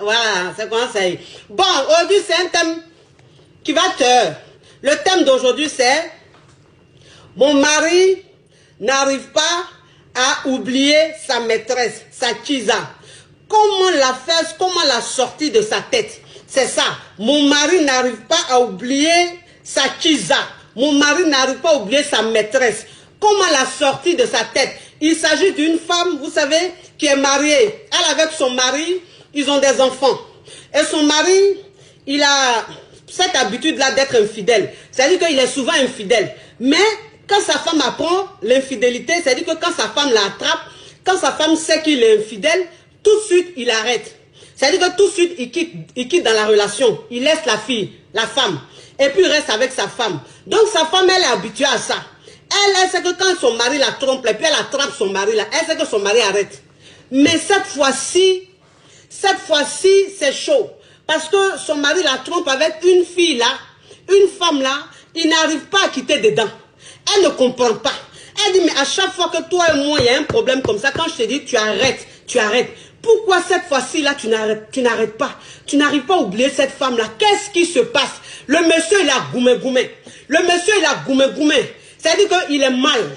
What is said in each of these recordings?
Voilà, c'est conseil. Bon, aujourd'hui, c'est un thème qui va te... Le thème d'aujourd'hui, c'est... Mon mari n'arrive pas à oublier sa maîtresse, sa Kiza. Comment la faire, comment la sortir de sa tête? C'est ça. Mon mari n'arrive pas à oublier sa Kiza. Mon mari n'arrive pas à oublier sa maîtresse. Comment la sortir de sa tête? Il s'agit d'une femme, vous savez, qui est mariée. Elle avec son mari, ils ont des enfants. Et son mari, il a cette habitude-là d'être infidèle. C'est-à-dire qu'il est souvent infidèle. Mais quand sa femme apprend l'infidélité, c'est-à-dire que quand sa femme l'attrape, quand sa femme sait qu'il est infidèle, tout de suite, il arrête. C'est-à-dire que tout de suite, il quitte dans la relation. Il laisse la fille, la femme. Et puis il reste avec sa femme. Donc sa femme, elle est habituée à ça. Elle sait que quand son mari la trompe, et puis elle attrape son mari là, elle sait que son mari arrête. Mais cette fois-ci, c'est chaud. Parce que son mari la trompe avec une fille là, une femme là, il n'arrive pas à quitter dedans. Elle ne comprend pas. Elle dit, mais à chaque fois que toi et moi, il y a un problème comme ça, quand je te dis, tu arrêtes, tu arrêtes. Pourquoi cette fois-ci là, tu n'arrêtes pas? Tu n'arrives pas à oublier cette femme là. Qu'est-ce qui se passe? Le monsieur, il a goumé. Le monsieur, il a goumé. C'est-à-dire qu'il est mal.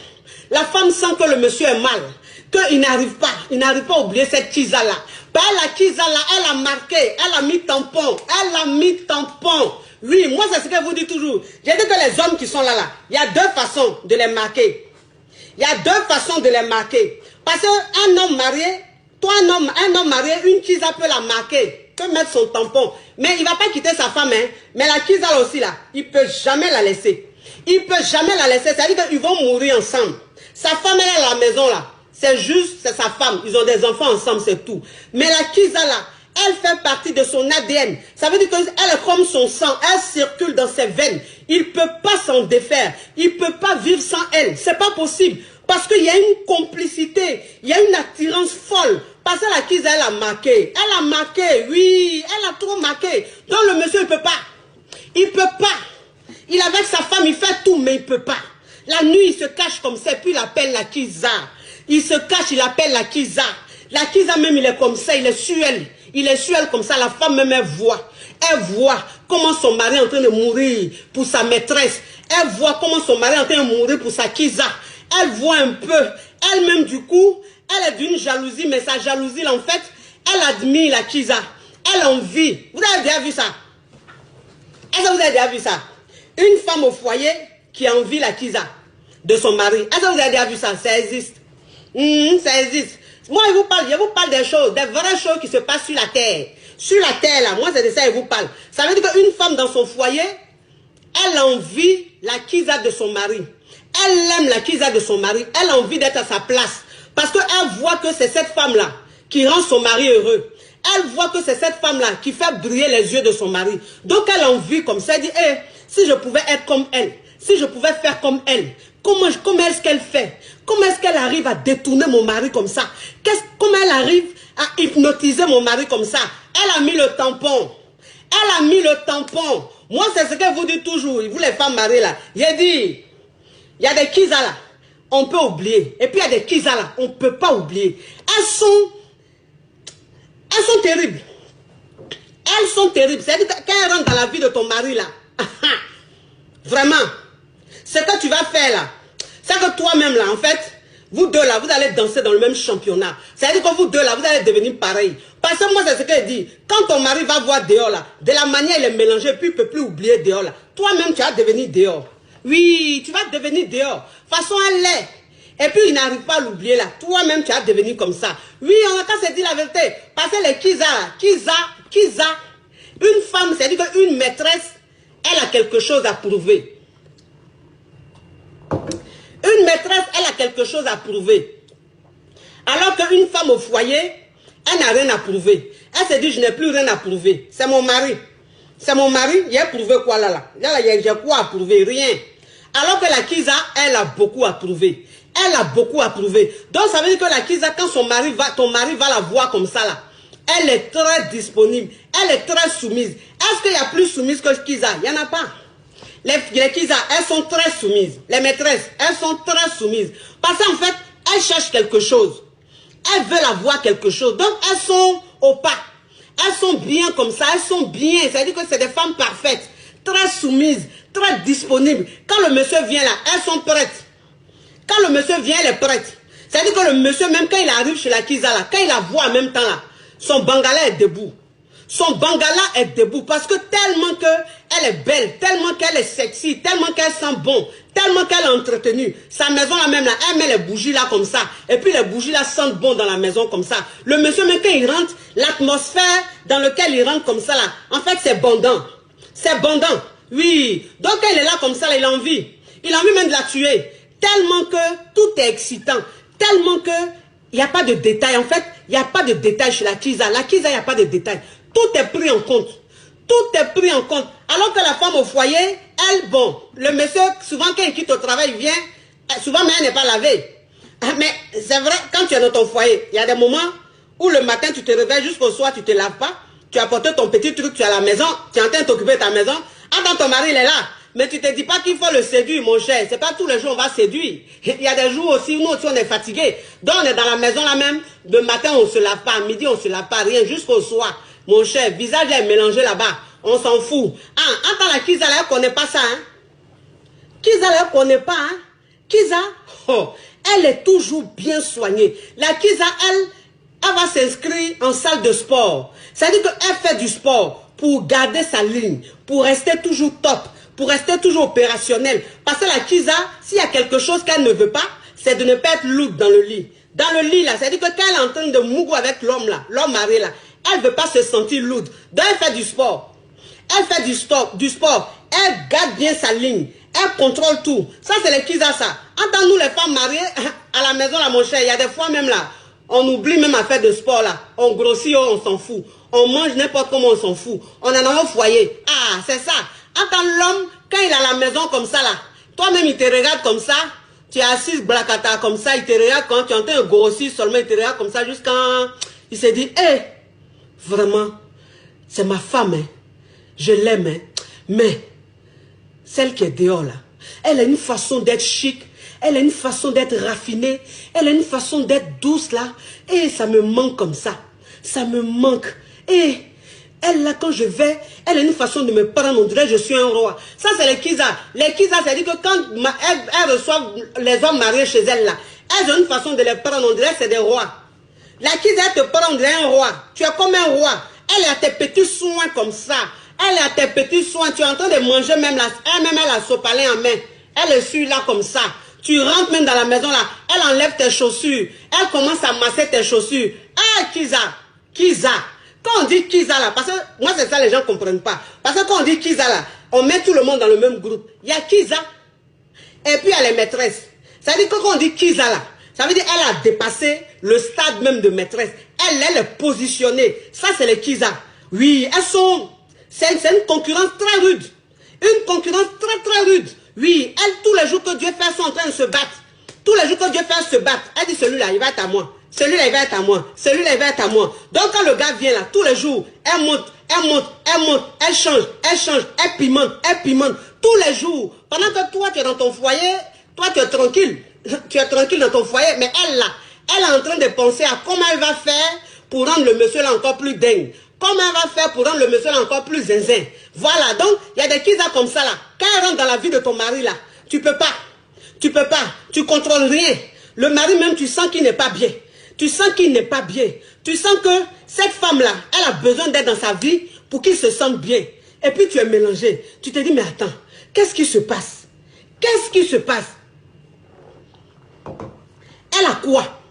La femme sent que le monsieur est mal. Qu'il n'arrive pas à oublier cette Kiza là. Bah, la Kiza là, elle a marqué, elle a mis tampon. Oui, moi c'est ce que je vous dis toujours. J'ai dit que les hommes qui sont là, il y a deux façons de les marquer. Parce qu'un homme marié, un homme marié, une Kiza peut la marquer, peut mettre son tampon. Mais il ne va pas quitter sa femme, hein. Mais la Kiza là aussi, là, il ne peut jamais la laisser. C'est-à-dire qu'ils vont mourir ensemble. Sa femme, elle est à la maison, là. C'est juste, c'est sa femme. Ils ont des enfants ensemble, c'est tout. Mais la Kiza, là, elle fait partie de son ADN. Ça veut dire qu'elle est comme son sang. Elle circule dans ses veines. Il ne peut pas s'en défaire. Il ne peut pas vivre sans elle. C'est pas possible. Parce qu'il y a une complicité. Il y a une attirance folle. Parce que la Kiza, elle a marqué. Oui. Elle a trop marqué. Donc le monsieur, il ne peut pas. Il est avec sa femme, il fait tout, mais il ne peut pas. La nuit, il se cache comme ça, et puis il appelle la Kiza. Il se cache, il appelle la Kiza. La Kiza même, il est comme ça, il est sur elle. Il est sur elle comme ça, la femme même, elle voit comment son mari est en train de mourir pour sa maîtresse. Elle voit comment son mari est en train de mourir pour sa Kiza. Elle voit un peu. Elle-même, du coup, elle est d'une jalousie, mais sa jalousie, là, en fait, elle admire la Kiza. Elle envie. Vous avez déjà vu ça? Est-ce que vous avez déjà vu ça? Une femme au foyer qui envie la Kiza de son mari. Est-ce que vous avez déjà vu ça? Ça existe. Ça existe. Moi, je vous parle des choses, des vraies choses qui se passent sur la terre. Sur la terre, là, moi, c'est de ça que je vous parle. Ça veut dire qu'une femme dans son foyer, elle envie la Kiza de son mari. Elle aime la Kiza de son mari. Elle a envie d'être à sa place. Parce qu'elle voit que c'est cette femme-là qui rend son mari heureux. Elle voit que c'est cette femme-là qui fait briller les yeux de son mari. Donc, elle a envie comme ça. Elle dit, hey, si je pouvais être comme elle, si je pouvais faire comme elle, comment est-ce qu'elle fait? Comment est-ce qu'elle arrive à détourner mon mari comme ça? Comment elle arrive à hypnotiser mon mari comme ça? Elle a mis le tampon. Moi, c'est ce que je vous dis toujours. Vous les femmes mariées là. J'ai dit, il y a des Kiza là, on peut oublier. Et puis il y a des Kiza là, on ne peut pas oublier. Elles sont terribles. C'est-à-dire que quand elles rentrent dans la vie de ton mari là, vraiment, ce que tu vas faire là, c'est que toi-même là, en fait, vous deux là, vous allez danser dans le même championnat. C'est-à-dire que vous deux là, vous allez devenir pareil. Parce que moi, c'est ce qu'elle dit. Quand ton mari va voir dehors là, de la manière il est mélangé, puis il ne peut plus oublier dehors là. Toi-même, tu vas devenir dehors. Oui, tu vas devenir dehors. De toute façon, elle l'est. Et puis, il n'arrive pas à l'oublier là. Toi-même, tu vas devenir comme ça. Oui, on a qu'à se dire la vérité. Parce que les Kiza, une femme, c'est-à-dire qu'une maîtresse, elle a quelque chose à prouver. Une maîtresse, elle a quelque chose à prouver. Alors qu'une femme au foyer, elle n'a rien à prouver. Elle se dit, je n'ai plus rien à prouver. C'est mon mari. Il a prouvé quoi là? J'ai quoi à prouver? Rien. Alors que la Kiza, elle a beaucoup à prouver. Donc ça veut dire que la Kiza, quand ton mari va la voir comme ça là, elle est très disponible. Elle est très soumise. Est-ce qu'il y a plus soumise que Kiza? Il n'y en a pas. Les Kiza, elles sont très soumises. Les maîtresses, elles sont très soumises. Parce qu'en fait, elles cherchent quelque chose. Elles veulent avoir quelque chose. Donc, elles sont au pas. sont bien comme ça, elles sont bien. Ça veut dire que c'est des femmes parfaites, très soumises, très disponibles. Quand le monsieur vient là, elles sont prêtes. Quand le monsieur vient, elle est prête. Ça veut dire que le monsieur, même quand il arrive chez la Kiza là, quand il la voit en même temps là, son bangala est debout. Son bangala est debout parce que tellement qu'elle est belle, tellement qu'elle est sexy, tellement qu'elle sent bon, tellement qu'elle est entretenue. Sa maison là même là, elle met les bougies là comme ça. Et puis les bougies là sentent bon dans la maison comme ça. Le monsieur même quand il rentre, l'atmosphère dans laquelle il rentre comme ça là, en fait c'est bandant. C'est bandant. Oui. Donc quand il est là comme ça là, il a envie. Il a envie même de la tuer. Tellement que tout est excitant. Tellement que il n'y a pas de détails. En fait, il n'y a pas de détails chez la Kiza. La Kiza, il n'y a pas de détails. Tout est pris en compte. Tout est pris en compte. Alors que la femme au foyer, elle, bon, le monsieur, souvent quand il quitte au travail, il vient, souvent mais elle n'est pas lavée. Mais c'est vrai, quand tu es dans ton foyer, il y a des moments où le matin tu te réveilles jusqu'au soir, tu ne te laves pas, tu as apporté ton petit truc, tu es à la maison, tu es en train de t'occuper de ta maison, attends, ton mari il est là. Mais tu ne te dis pas qu'il faut le séduire, mon cher. C'est pas tous les jours on va séduire. Il y a des jours aussi où nous aussi on est fatigué. Donc on est dans la maison là même. Le matin on ne se lave pas. À midi on ne se lave pas. Rien jusqu'au soir. Mon cher, visage est mélangé là-bas. On s'en fout. Ah, attends la Kiza là, elle ne connaît pas ça. Hein? Kiza là, elle ne connaît pas. Hein? Kiza, oh, elle est toujours bien soignée. La Kiza, elle va s'inscrire en salle de sport. Ça veut dire qu'elle fait du sport pour garder sa ligne. Pour rester toujours top. Pour rester toujours opérationnel. Parce que la Kiza, s'il y a quelque chose qu'elle ne veut pas, c'est de ne pas être lourde dans le lit. Dans le lit, là, c'est-à-dire que quand elle est en train de mourir avec l'homme, là, l'homme marié, là, elle ne veut pas se sentir lourde. Donc, elle fait du sport. Elle fait du sport. Elle garde bien sa ligne. Elle contrôle tout. Ça, c'est les Kiza, ça. Entends nous, les femmes mariées, à la maison, là, mon cher, il y a des fois même, là, on oublie même à faire de sport, là. On grossit, on s'en fout. On mange n'importe comment, on s'en fout. On est dans un foyer. Ah, c'est ça. Attends, l'homme, quand il est à la maison comme ça, là, toi-même, il te regarde comme ça, tu es assise blacata comme ça, il te regarde quand tu es en train de grossir seulement, il te regarde comme ça, jusqu'à... Il se dit, hé, vraiment, c'est ma femme, hein. Je l'aime, hein. Mais, celle qui est dehors, là, elle a une façon d'être chic, elle a une façon d'être raffinée, elle a une façon d'être douce, là, et ça me manque comme ça. Ça me manque. Et... elle, là, quand je vais, elle a une façon de me prendre, on dirait que je suis un roi. Ça, c'est les Kiza. Les Kiza, c'est-à-dire que quand elles reçoivent les hommes mariés chez elles, là, elles ont une façon de les prendre, on dirait que c'est des rois. La Kiza, elle te prend, on dirait un roi. Tu es comme un roi. Elle est à tes petits soins comme ça. Elle est à tes petits soins. Tu es en train de manger même là. Elle-même, elle a sopalin en main. Elle est sur là comme ça. Tu rentres même dans la maison là. Elle enlève tes chaussures. Elle commence à masser tes chaussures. Ah, Kiza. Kiza. Quand on dit Kiza là, parce que moi c'est ça les gens ne comprennent pas. Parce que quand on dit Kiza là, on met tout le monde dans le même groupe. Il y a Kiza et puis il y a les maîtresses. Ça veut dire que quand on dit Kiza là, ça veut dire qu'elle a dépassé le stade même de maîtresse. Elle est positionnée. Ça c'est les Kiza. Oui, elles sont... C'est une concurrence très rude. Une concurrence très très rude. Oui, elles tous les jours que Dieu fait sont en train de se battre. Tous les jours que Dieu fait se battre. Elle dit celui-là, il va être à moi. Celui-là, il va être à moi. Celui-là, il va être à moi. Donc, quand le gars vient là, tous les jours, elle monte, elle monte, elle monte, elle change, elle pimente, tous les jours. Pendant que toi, tu es dans ton foyer, toi, tu es tranquille. Tu es tranquille dans ton foyer, mais elle là, elle est en train de penser à comment elle va faire pour rendre le monsieur là encore plus dingue. Comment elle va faire pour rendre le monsieur là encore plus zinzin. Voilà, donc, il y a des Kiza comme ça là. Quand elle rentre dans la vie de ton mari là, tu peux pas. Tu peux pas. Tu contrôles rien. Le mari même, tu sens qu'il n'est pas bien. Tu sens qu'il n'est pas bien. Tu sens que cette femme-là, elle a besoin d'être dans sa vie pour qu'il se sente bien. Et puis tu es mélangé. Tu te dis, mais attends, qu'est-ce qui se passe? Qu'est-ce qui se passe? Elle a quoi?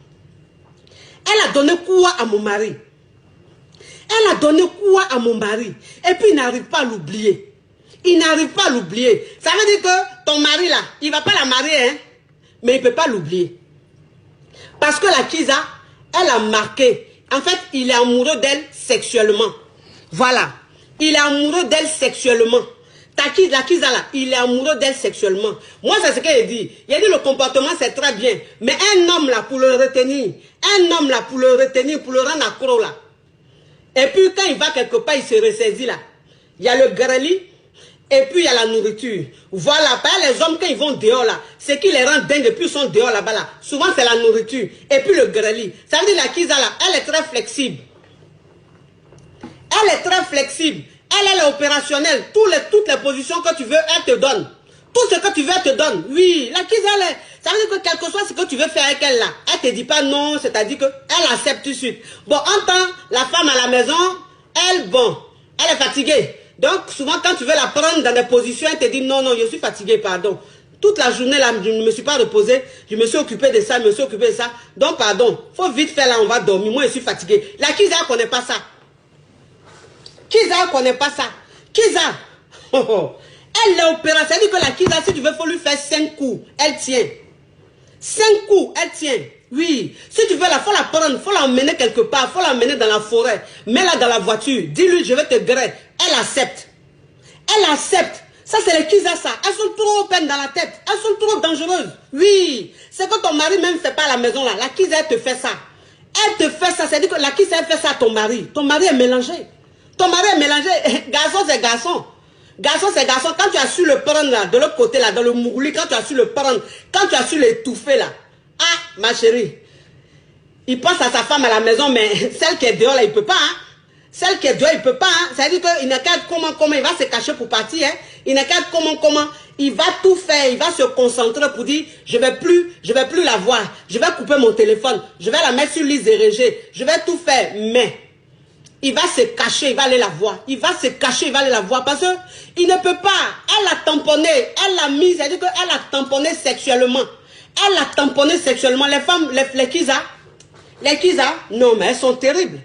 Elle a donné quoi à mon mari? Elle a donné quoi à mon mari? Et puis il n'arrive pas à l'oublier. Il n'arrive pas à l'oublier. Ça veut dire que ton mari là, il ne va pas la marier, hein? Mais il ne peut pas l'oublier. Parce que la Kiza, elle a marqué. En fait, il est amoureux d'elle sexuellement. Voilà. Il est amoureux d'elle sexuellement. La Kiza là, il est amoureux d'elle sexuellement. Moi, c'est ce qu'elle dit. Il a dit le comportement, c'est très bien. Mais un homme là, pour le retenir, pour le rendre accro là. Et puis, quand il va quelque part, il se ressaisit là. Il y a le greli. Et puis il y a la nourriture. Voilà, pas les hommes quand ils vont dehors là, ce qui les rend dingues et puis ils sont dehors là-bas là. Souvent c'est la nourriture. Et puis le greli. Ça veut dire la Kiza là, elle est très flexible. Elle Elle est très flexible. Elle est opérationnelle. Toutes les positions que tu veux, elle te donne. Tout ce que tu veux, elle te donne. Oui, la Kiza, ça veut dire que quel que soit ce que tu veux faire avec elle là, elle te dit pas non, c'est-à-dire qu'elle accepte tout de suite. Bon, en tant la femme à la maison, elle est fatiguée. Donc, souvent, quand tu veux la prendre dans des positions, elle te dit non, non, je suis fatiguée, pardon. Toute la journée là, je ne me suis pas reposée, je me suis occupée de ça, Donc, pardon, faut vite faire là, on va dormir. Moi, je suis fatiguée. La Kiza, elle ne connaît pas ça. Kiza, elle ne connaît pas ça. Kiza, elle est opérationnelle. C'est-à-dire que la Kiza, si tu veux, il faut lui faire 5 coups. Elle tient. 5 coups, elle tient. Oui. Si tu veux, il faut la prendre, il faut l'emmener quelque part, il faut l'emmener dans la forêt. Mets-la dans la voiture. Dis-lui, je vais te greffer. Elle accepte. Elle accepte. Ça, c'est les Kiza, ça. Elles sont trop peines dans la tête. Elles sont trop dangereuses. Oui. C'est que ton mari même ne fait pas à la maison, là. La Kiza, elle te fait ça. Elle te fait ça. C'est-à-dire que la Kiza, elle fait ça à ton mari. Ton mari est mélangé. Ton mari est mélangé. Garçon, c'est garçon. Garçon, c'est garçon. Quand tu as su le prendre, là, de l'autre côté, là, dans le mougli, quand tu as su le prendre, quand tu as su l'étouffer, là. Ah, ma chérie. Il pense à sa femme à la maison, mais celle qui est dehors, là, il ne peut pas, hein. Celle qui est dehors, il ne peut pas. Hein. Ça veut dire qu'il n'a qu'à comment, il va se cacher pour partir. Hein. Il n'a qu'à comment. Il va tout faire, il va se concentrer pour dire, je vais plus la voir. Je vais couper mon téléphone. Je vais la mettre sur liste érégée. Je vais tout faire. Mais, il va se cacher, il va aller la voir. Il va se cacher, il va aller la voir. Parce qu'il ne peut pas. Elle l'a tamponné. Elle l'a mise, c'est-à-dire qu'elle l'a tamponné sexuellement. Elle l'a tamponné sexuellement. Les femmes, les Kiza, non, mais elles sont terribles.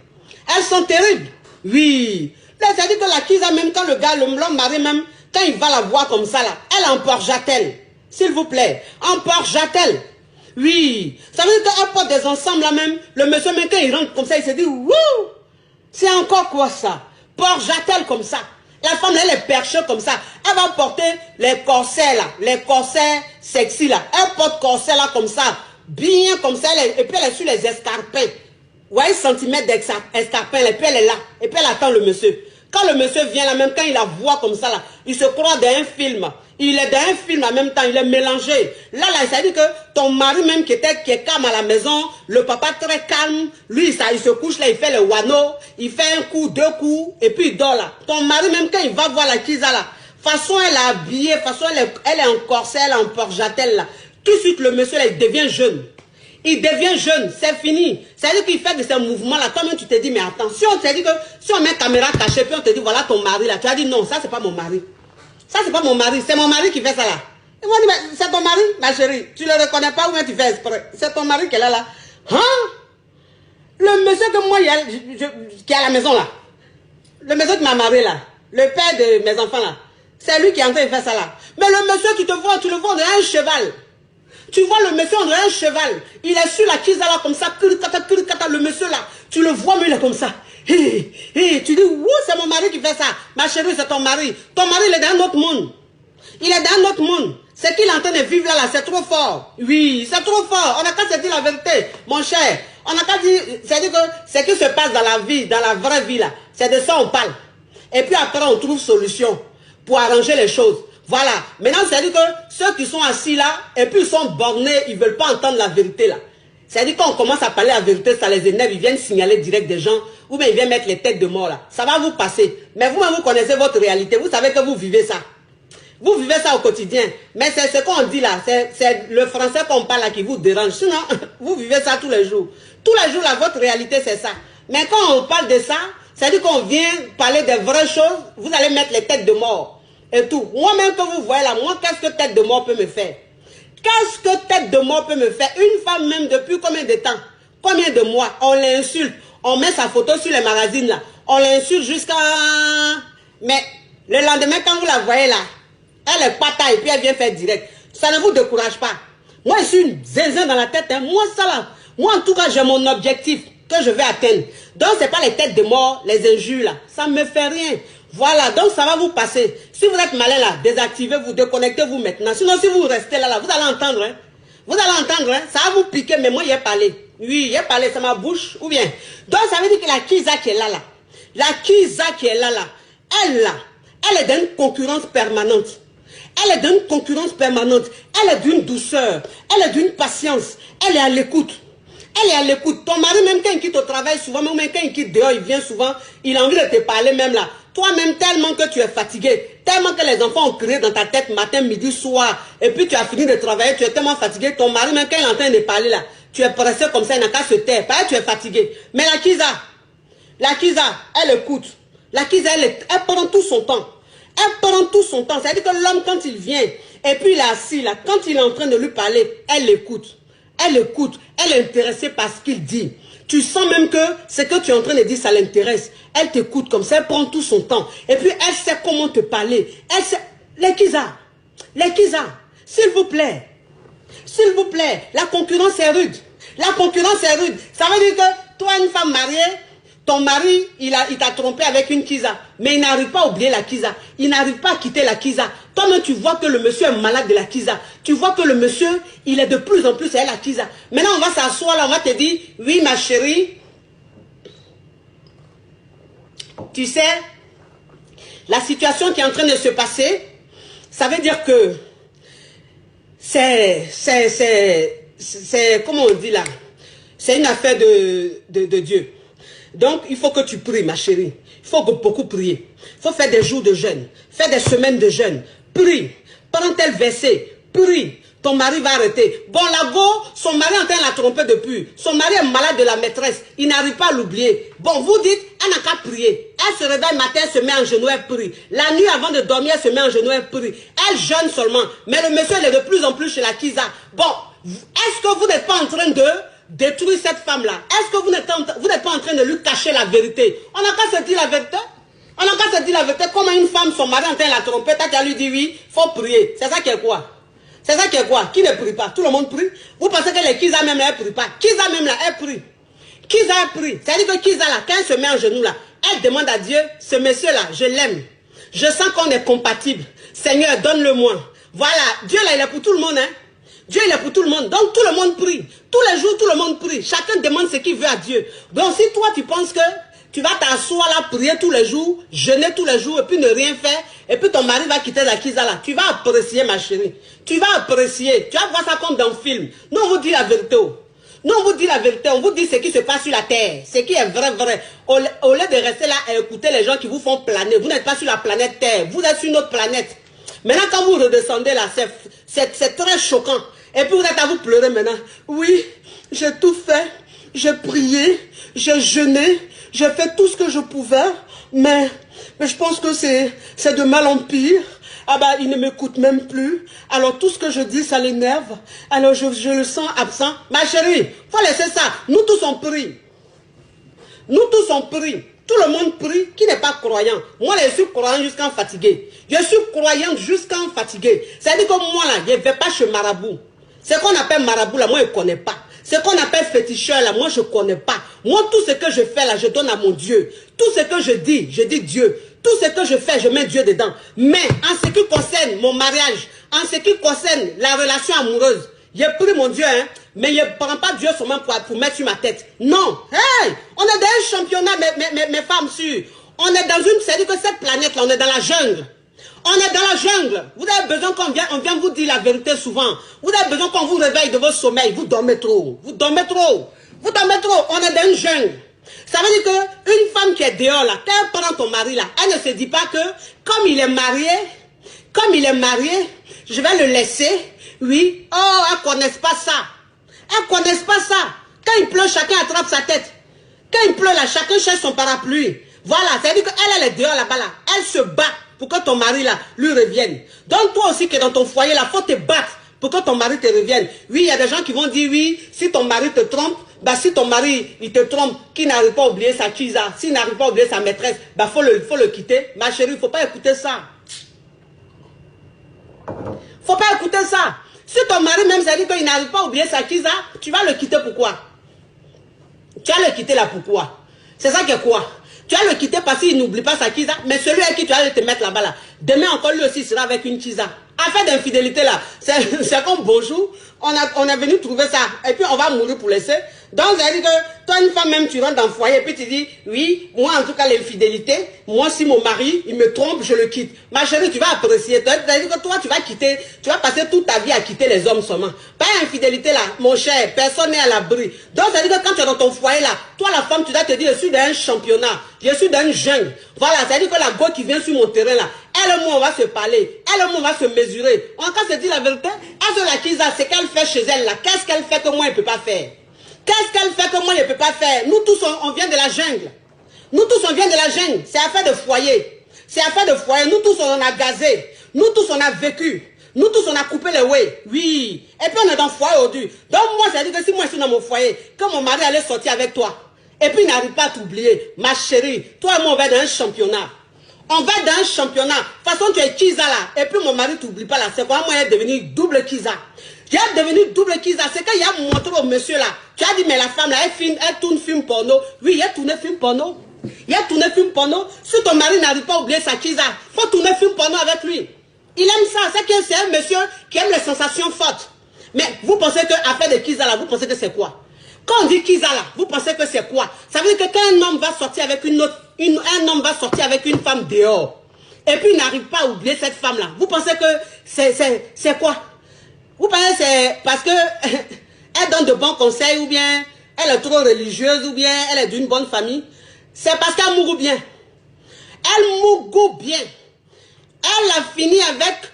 Elles sont terribles. Oui. C'est-à-dire que la Kiza, même quand le gars, l'homme mari même, quand il va la voir comme ça, là, elle emporte-t-elle. S'il vous plaît. Emporte-t-elle. Oui. Ça veut dire qu'elle porte des ensembles là même. Le monsieur, même quand il rentre comme ça, il se dit, wouh! C'est encore quoi ça? Porte-t-elle comme ça. La femme, elle est perchée comme ça. Elle va porter les corsets là. Les corsets sexy là. Elle porte corset là comme ça. Bien comme ça. Et puis elle est sur les escarpins. Ouais, 1 centimètre d'escarpin, et puis elle est là. Et puis elle attend le monsieur. Quand le monsieur vient là, même quand il la voit comme ça là, il se croit dans un film. Il est dans un film en même temps, il est mélangé. Là, ça veut dire que ton mari même qui est calme à la maison, le papa très calme, lui, ça, il se couche là, il fait le wano, il fait 1 coup, 2 coups, et puis il dort là. Ton mari même quand il va voir la Kiza là, façon elle est habillée, façon elle est en corset, elle est en porte-jatel là. Tout de suite le monsieur là, il devient jeune. Il devient jeune, c'est fini. C'est-à-dire qu'il fait de ces mouvements-là. Toi-même, tu te dis, mais attends, si on met une caméra cachée, puis on te dit, voilà ton mari là, tu as dit, non, ça, c'est pas mon mari. Ça, c'est pas mon mari, c'est mon mari qui fait ça là. Ils m'ont dit, mais c'est ton mari, ma chérie. Tu le reconnais pas ou bien tu fais exprès. C'est ton mari qui est là. Hein? Le monsieur que moi, qui est à la maison là. Le monsieur qui m'a marié là. Le père de mes enfants là. C'est lui qui est en train de faire ça là. Mais le monsieur, tu le vois, on est un cheval. Tu vois le monsieur, on dirait un cheval. Il est sur la Kiza là comme ça. Le monsieur là. Tu le vois, mais il est comme ça. Tu dis, c'est mon mari qui fait ça. Ma chérie, c'est ton mari. Ton mari, il est dans un autre monde. Il est dans un autre monde. Ce qu'il est en train de vivre là, c'est trop fort. Oui, c'est trop fort. On n'a qu'à se dire la vérité, mon cher. On n'a qu'à dire, c'est-à-dire que ce qui se passe dans la vie, dans la vraie vie là, c'est de ça on parle. Et puis après, on trouve solution pour arranger les choses. Voilà. Maintenant, c'est-à-dire que ceux qui sont assis là, et puis ils sont bornés, ils ne veulent pas entendre la vérité là. C'est-à-dire qu'on commence à parler la vérité, ça les énerve, ils viennent signaler direct des gens, ou bien ils viennent mettre les têtes de mort là. Ça va vous passer. Mais vous-même, vous connaissez votre réalité, vous savez que vous vivez ça. Vous vivez ça au quotidien. Mais c'est ce qu'on dit là, c'est le français qu'on parle là qui vous dérange. Sinon, vous vivez ça tous les jours. Tous les jours là, votre réalité c'est ça. Mais quand on parle de ça, c'est-à-dire qu'on vient parler des vraies choses, vous allez mettre les têtes de mort. Et tout. Moi-même que vous voyez là, moi, qu'est-ce que tête de mort peut me faire? Qu'est-ce que tête de mort peut me faire? Une femme même, depuis combien de temps? Combien de mois? On l'insulte. On met sa photo sur les magazines là. On l'insulte jusqu'à... Mais le lendemain, quand vous la voyez là, elle est pata et puis elle vient faire direct. Ça ne vous décourage pas. Moi, je suis une zinzin dans la tête. Hein. Moi, ça là. Moi, en tout cas, j'ai mon objectif que je vais atteindre. Donc, ce n'est pas les têtes de mort, les injures là. Ça ne me fait rien. Voilà, donc ça va vous passer. Si vous êtes malin là, désactivez-vous, déconnectez-vous maintenant. Sinon, si vous restez là, vous allez entendre. Hein. Vous allez entendre, hein. Ça va vous piquer, mais moi, il a parlé. Oui, il a parlé, c'est ma bouche. Ou bien. Donc, ça veut dire que la Kiza qui est là, la Kiza qui est là, elle est dans une concurrence permanente. Elle est dans une concurrence permanente. Elle est d'une douceur. Elle est d'une patience. Elle est à l'écoute. Elle est à l'écoute. Ton mari, même quand il quitte au travail souvent, même quand il quitte dehors, il vient souvent, il a envie de te parler même là. Toi-même, tellement que tu es fatigué, tellement que les enfants ont crié dans ta tête matin, midi, soir, et puis tu as fini de travailler, tu es tellement fatigué, ton mari, même quand il est en train de parler là, tu es pressé comme ça, il n'a qu'à se taire, parce que tu es fatigué. Mais la Kiza, elle écoute. La Kiza, elle prend tout son temps. Elle prend tout son temps. C'est-à-dire que l'homme, quand il vient, et puis il est assis là, quand il est en train de lui parler, elle écoute. Elle écoute, elle est intéressée par ce qu'il dit. Tu sens même que ce que tu es en train de dire, ça l'intéresse. Elle t'écoute comme ça, elle prend tout son temps. Et puis elle sait comment te parler. Elle sait... Les Kiza, s'il vous plaît, la concurrence est rude. La concurrence est rude. Ça veut dire que toi, une femme mariée, ton mari, il t'a trompé avec une Kiza. Mais il n'arrive pas à oublier la Kiza. Il n'arrive pas à quitter la Kiza. Toi-même, tu vois que le monsieur est malade de la Kiza. Tu vois que le monsieur, il est de plus en plus à la Kiza. Maintenant, on va s'asseoir là, on va te dire, oui, ma chérie, tu sais, la situation qui est en train de se passer, ça veut dire que c'est comment on dit là, c'est une affaire de Dieu. Donc, il faut que tu pries, ma chérie. Il faut beaucoup prier. Il faut faire des jours de jeûne. Faire des semaines de jeûne. Prie. Prends tel verset. Prie. Ton mari va arrêter. Bon, la go, son mari est en train de la tromper depuis. Son mari est malade de la maîtresse. Il n'arrive pas à l'oublier. Bon, vous dites, elle n'a qu'à prier. Elle se réveille matin, elle se met en genoux, elle prie. La nuit avant de dormir, elle se met en genoux, elle prie. Elle jeûne seulement. Mais le monsieur, il est de plus en plus chez la Kiza. Bon, est-ce que vous n'êtes pas en train de détruire cette femme-là? Est-ce que vous n'êtes pas en train de lui cacher la vérité? On n'a qu'à se dire la vérité. On n'a qu'à se dire la vérité. Comment une femme, son mari est en train de la tromper, t'as qu'à lui dire oui, il faut prier. C'est ça qui est quoi? C'est ça qui est quoi? Qui ne prie pas? Tout le monde prie. Vous pensez que les Kiza même là, elle ne prie pas? Kiza même là, elle prie. Kiza elle prie. C'est-à-dire que Kiza là, quand elle se met en genoux là, elle demande à Dieu, ce monsieur-là, je l'aime. Je sens qu'on est compatible. Seigneur, donne-le-moi. Voilà, Dieu là, il est pour tout le monde, hein. Dieu, il est pour tout le monde. Donc, tout le monde prie. Tous les jours, tout le monde prie. Chacun demande ce qu'il veut à Dieu. Donc, si toi, tu penses que tu vas t'asseoir là, prier tous les jours, jeûner tous les jours, et puis ne rien faire, et puis ton mari va quitter la Kiza là, tu vas apprécier, ma chérie. Tu vas apprécier. Tu vas voir ça comme dans le film. Nous, on vous dit la vérité. Nous, on vous dit la vérité. On vous dit ce qui se passe sur la terre. Ce qui est vrai, vrai. Au lieu de rester là et écouter les gens qui vous font planer. Vous n'êtes pas sur la planète Terre. Vous êtes sur une autre planète. Maintenant, quand vous redescendez là, c'est très choquant. Et puis vous êtes à vous pleurer maintenant. Oui, j'ai tout fait. J'ai prié. J'ai jeûné. J'ai fait tout ce que je pouvais. Mais je pense que c'est de mal en pire. Ah bah, il ne m'écoute même plus. Alors, tout ce que je dis, ça l'énerve. Alors, je le sens absent. Ma chérie, faut laisser ça. Nous tous, on prie. Nous tous, on prie. Tout le monde prie qui n'est pas croyant. Moi, je suis croyant jusqu'en fatigué. Je suis croyante jusqu'en fatigué. C'est-à-dire que moi, là, je ne vais pas chez marabout. Ce qu'on appelle marabout, là, moi, je ne connais pas. Ce qu'on appelle féticheur, là, moi, je ne connais pas. Moi, tout ce que je fais, là, je donne à mon Dieu. Tout ce que je dis Dieu. Tout ce que je fais, je mets Dieu dedans. Mais, en ce qui concerne mon mariage, en ce qui concerne la relation amoureuse, j'ai pris mon Dieu, hein, mais je ne prends pas Dieu seulement pour mettre sur ma tête. Non. Hey, on est dans un championnat, mes femmes sûres. On est dans une, c'est-à-dire que cette planète-là, on est dans la jungle. On est dans la jungle. Vous avez besoin qu'on vienne vous dire la vérité souvent. Vous avez besoin qu'on vous réveille de vos sommeils. Vous dormez trop. Vous dormez trop. Vous dormez trop. On est dans une jungle. Ça veut dire qu'une femme qui est dehors là, quand elle prend ton mari là, elle ne se dit pas que comme il est marié, je vais le laisser. Oui. Oh, elles ne connaissent pas ça. Elles ne connaissent pas ça. Quand il pleut, chacun attrape sa tête. Quand il pleut là, chacun cherche son parapluie. Voilà. Ça veut dire qu'elle est dehors là-bas là. Elle se bat pour que ton mari là lui revienne. Donc toi aussi qui es dans ton foyer là, faut te battre pour que ton mari te revienne. Oui, il y a des gens qui vont dire oui, si ton mari te trompe, bah si ton mari il te trompe, qui n'arrive pas à oublier sa Kiza, s'il n'arrive pas à oublier sa maîtresse, bah faut le quitter. Ma chérie, faut pas écouter ça. Faut pas écouter ça. Si ton mari même ça dit qu'il n'arrive pas à oublier sa Kiza, tu vas le quitter pourquoi? Tu vas le quitter là pourquoi? C'est ça qui est quoi? Tu vas le quitter parce qu'il n'oublie pas sa Kiza, mais celui avec qui tu vas te mettre là-bas là, demain encore lui aussi sera avec une Kiza. Affaire d'infidélité là, c'est comme bonjour, on est venu trouver ça, et puis on va mourir pour laisser. Donc, ça veut dire que toi, une femme même, tu rentres dans le foyer, et puis tu dis, oui, moi en tout cas, l'infidélité, moi si mon mari, il me trompe, je le quitte. Ma chérie, tu vas apprécier. Ça veut dire que toi, tu vas quitter, tu vas passer toute ta vie à quitter les hommes seulement. Pas infidélité là, mon cher, personne n'est à l'abri. Donc, ça veut dire que quand tu es dans ton foyer là, toi la femme, tu dois te dire, je suis dans un championnat, je suis dans une jungle. Voilà, ça veut dire que la go qui vient sur mon terrain là, elle et moi, on va se parler, elle et moi, on va se mesurer. On va se dire la vérité, elle se la Kiza, c'est qu'elle fait chez elle là. Qu'est-ce qu'elle fait que moi, elle ne peut pas faire? Qu'est-ce qu'elle fait que moi, je ne peux pas faire? Nous tous, on vient de la jungle. Nous tous, on vient de la jungle. C'est affaire de foyer. C'est affaire de foyer. Nous tous, on a gazé. Nous tous, on a vécu. Nous tous, on a coupé les way. Oui. Et puis, on est dans le foyer aujourd'hui. Donc, moi, ça veut dire que si moi, je suis dans mon foyer, que mon mari allait sortir avec toi, et puis il n'arrive pas à t'oublier, ma chérie, toi et moi, on va dans un championnat. On va dans un championnat. De toute façon, tu es Kiza là. Et puis, mon mari ne t'oublie pas là. C'est quoi, moi, il est devenu double Kiza. Tu es devenu double Kiza. C'est qu'il a montré au monsieur là. Tu as dit, mais la femme là, elle tourne film porno. Oui, il a tourné film porno. Il a tourné film porno. Si ton mari n'arrive pas à oublier sa Kiza, il faut tourner film porno avec lui. Il aime ça. C'est un monsieur qui aime les sensations fortes. Mais vous pensez que affaire de Kiza là, vous pensez que c'est quoi? Quand on dit Kiza là, vous pensez que c'est quoi? Ça veut dire que quand un homme va sortir avec une autre, un homme va sortir avec une femme dehors, et puis il n'arrive pas à oublier cette femme là, vous pensez que c'est quoi? Vous pensez que c'est parce que elle donne de bons conseils, ou bien elle est trop religieuse, ou bien elle est d'une bonne famille? C'est parce qu'elle mourut bien. Elle mourut bien. Elle a fini avec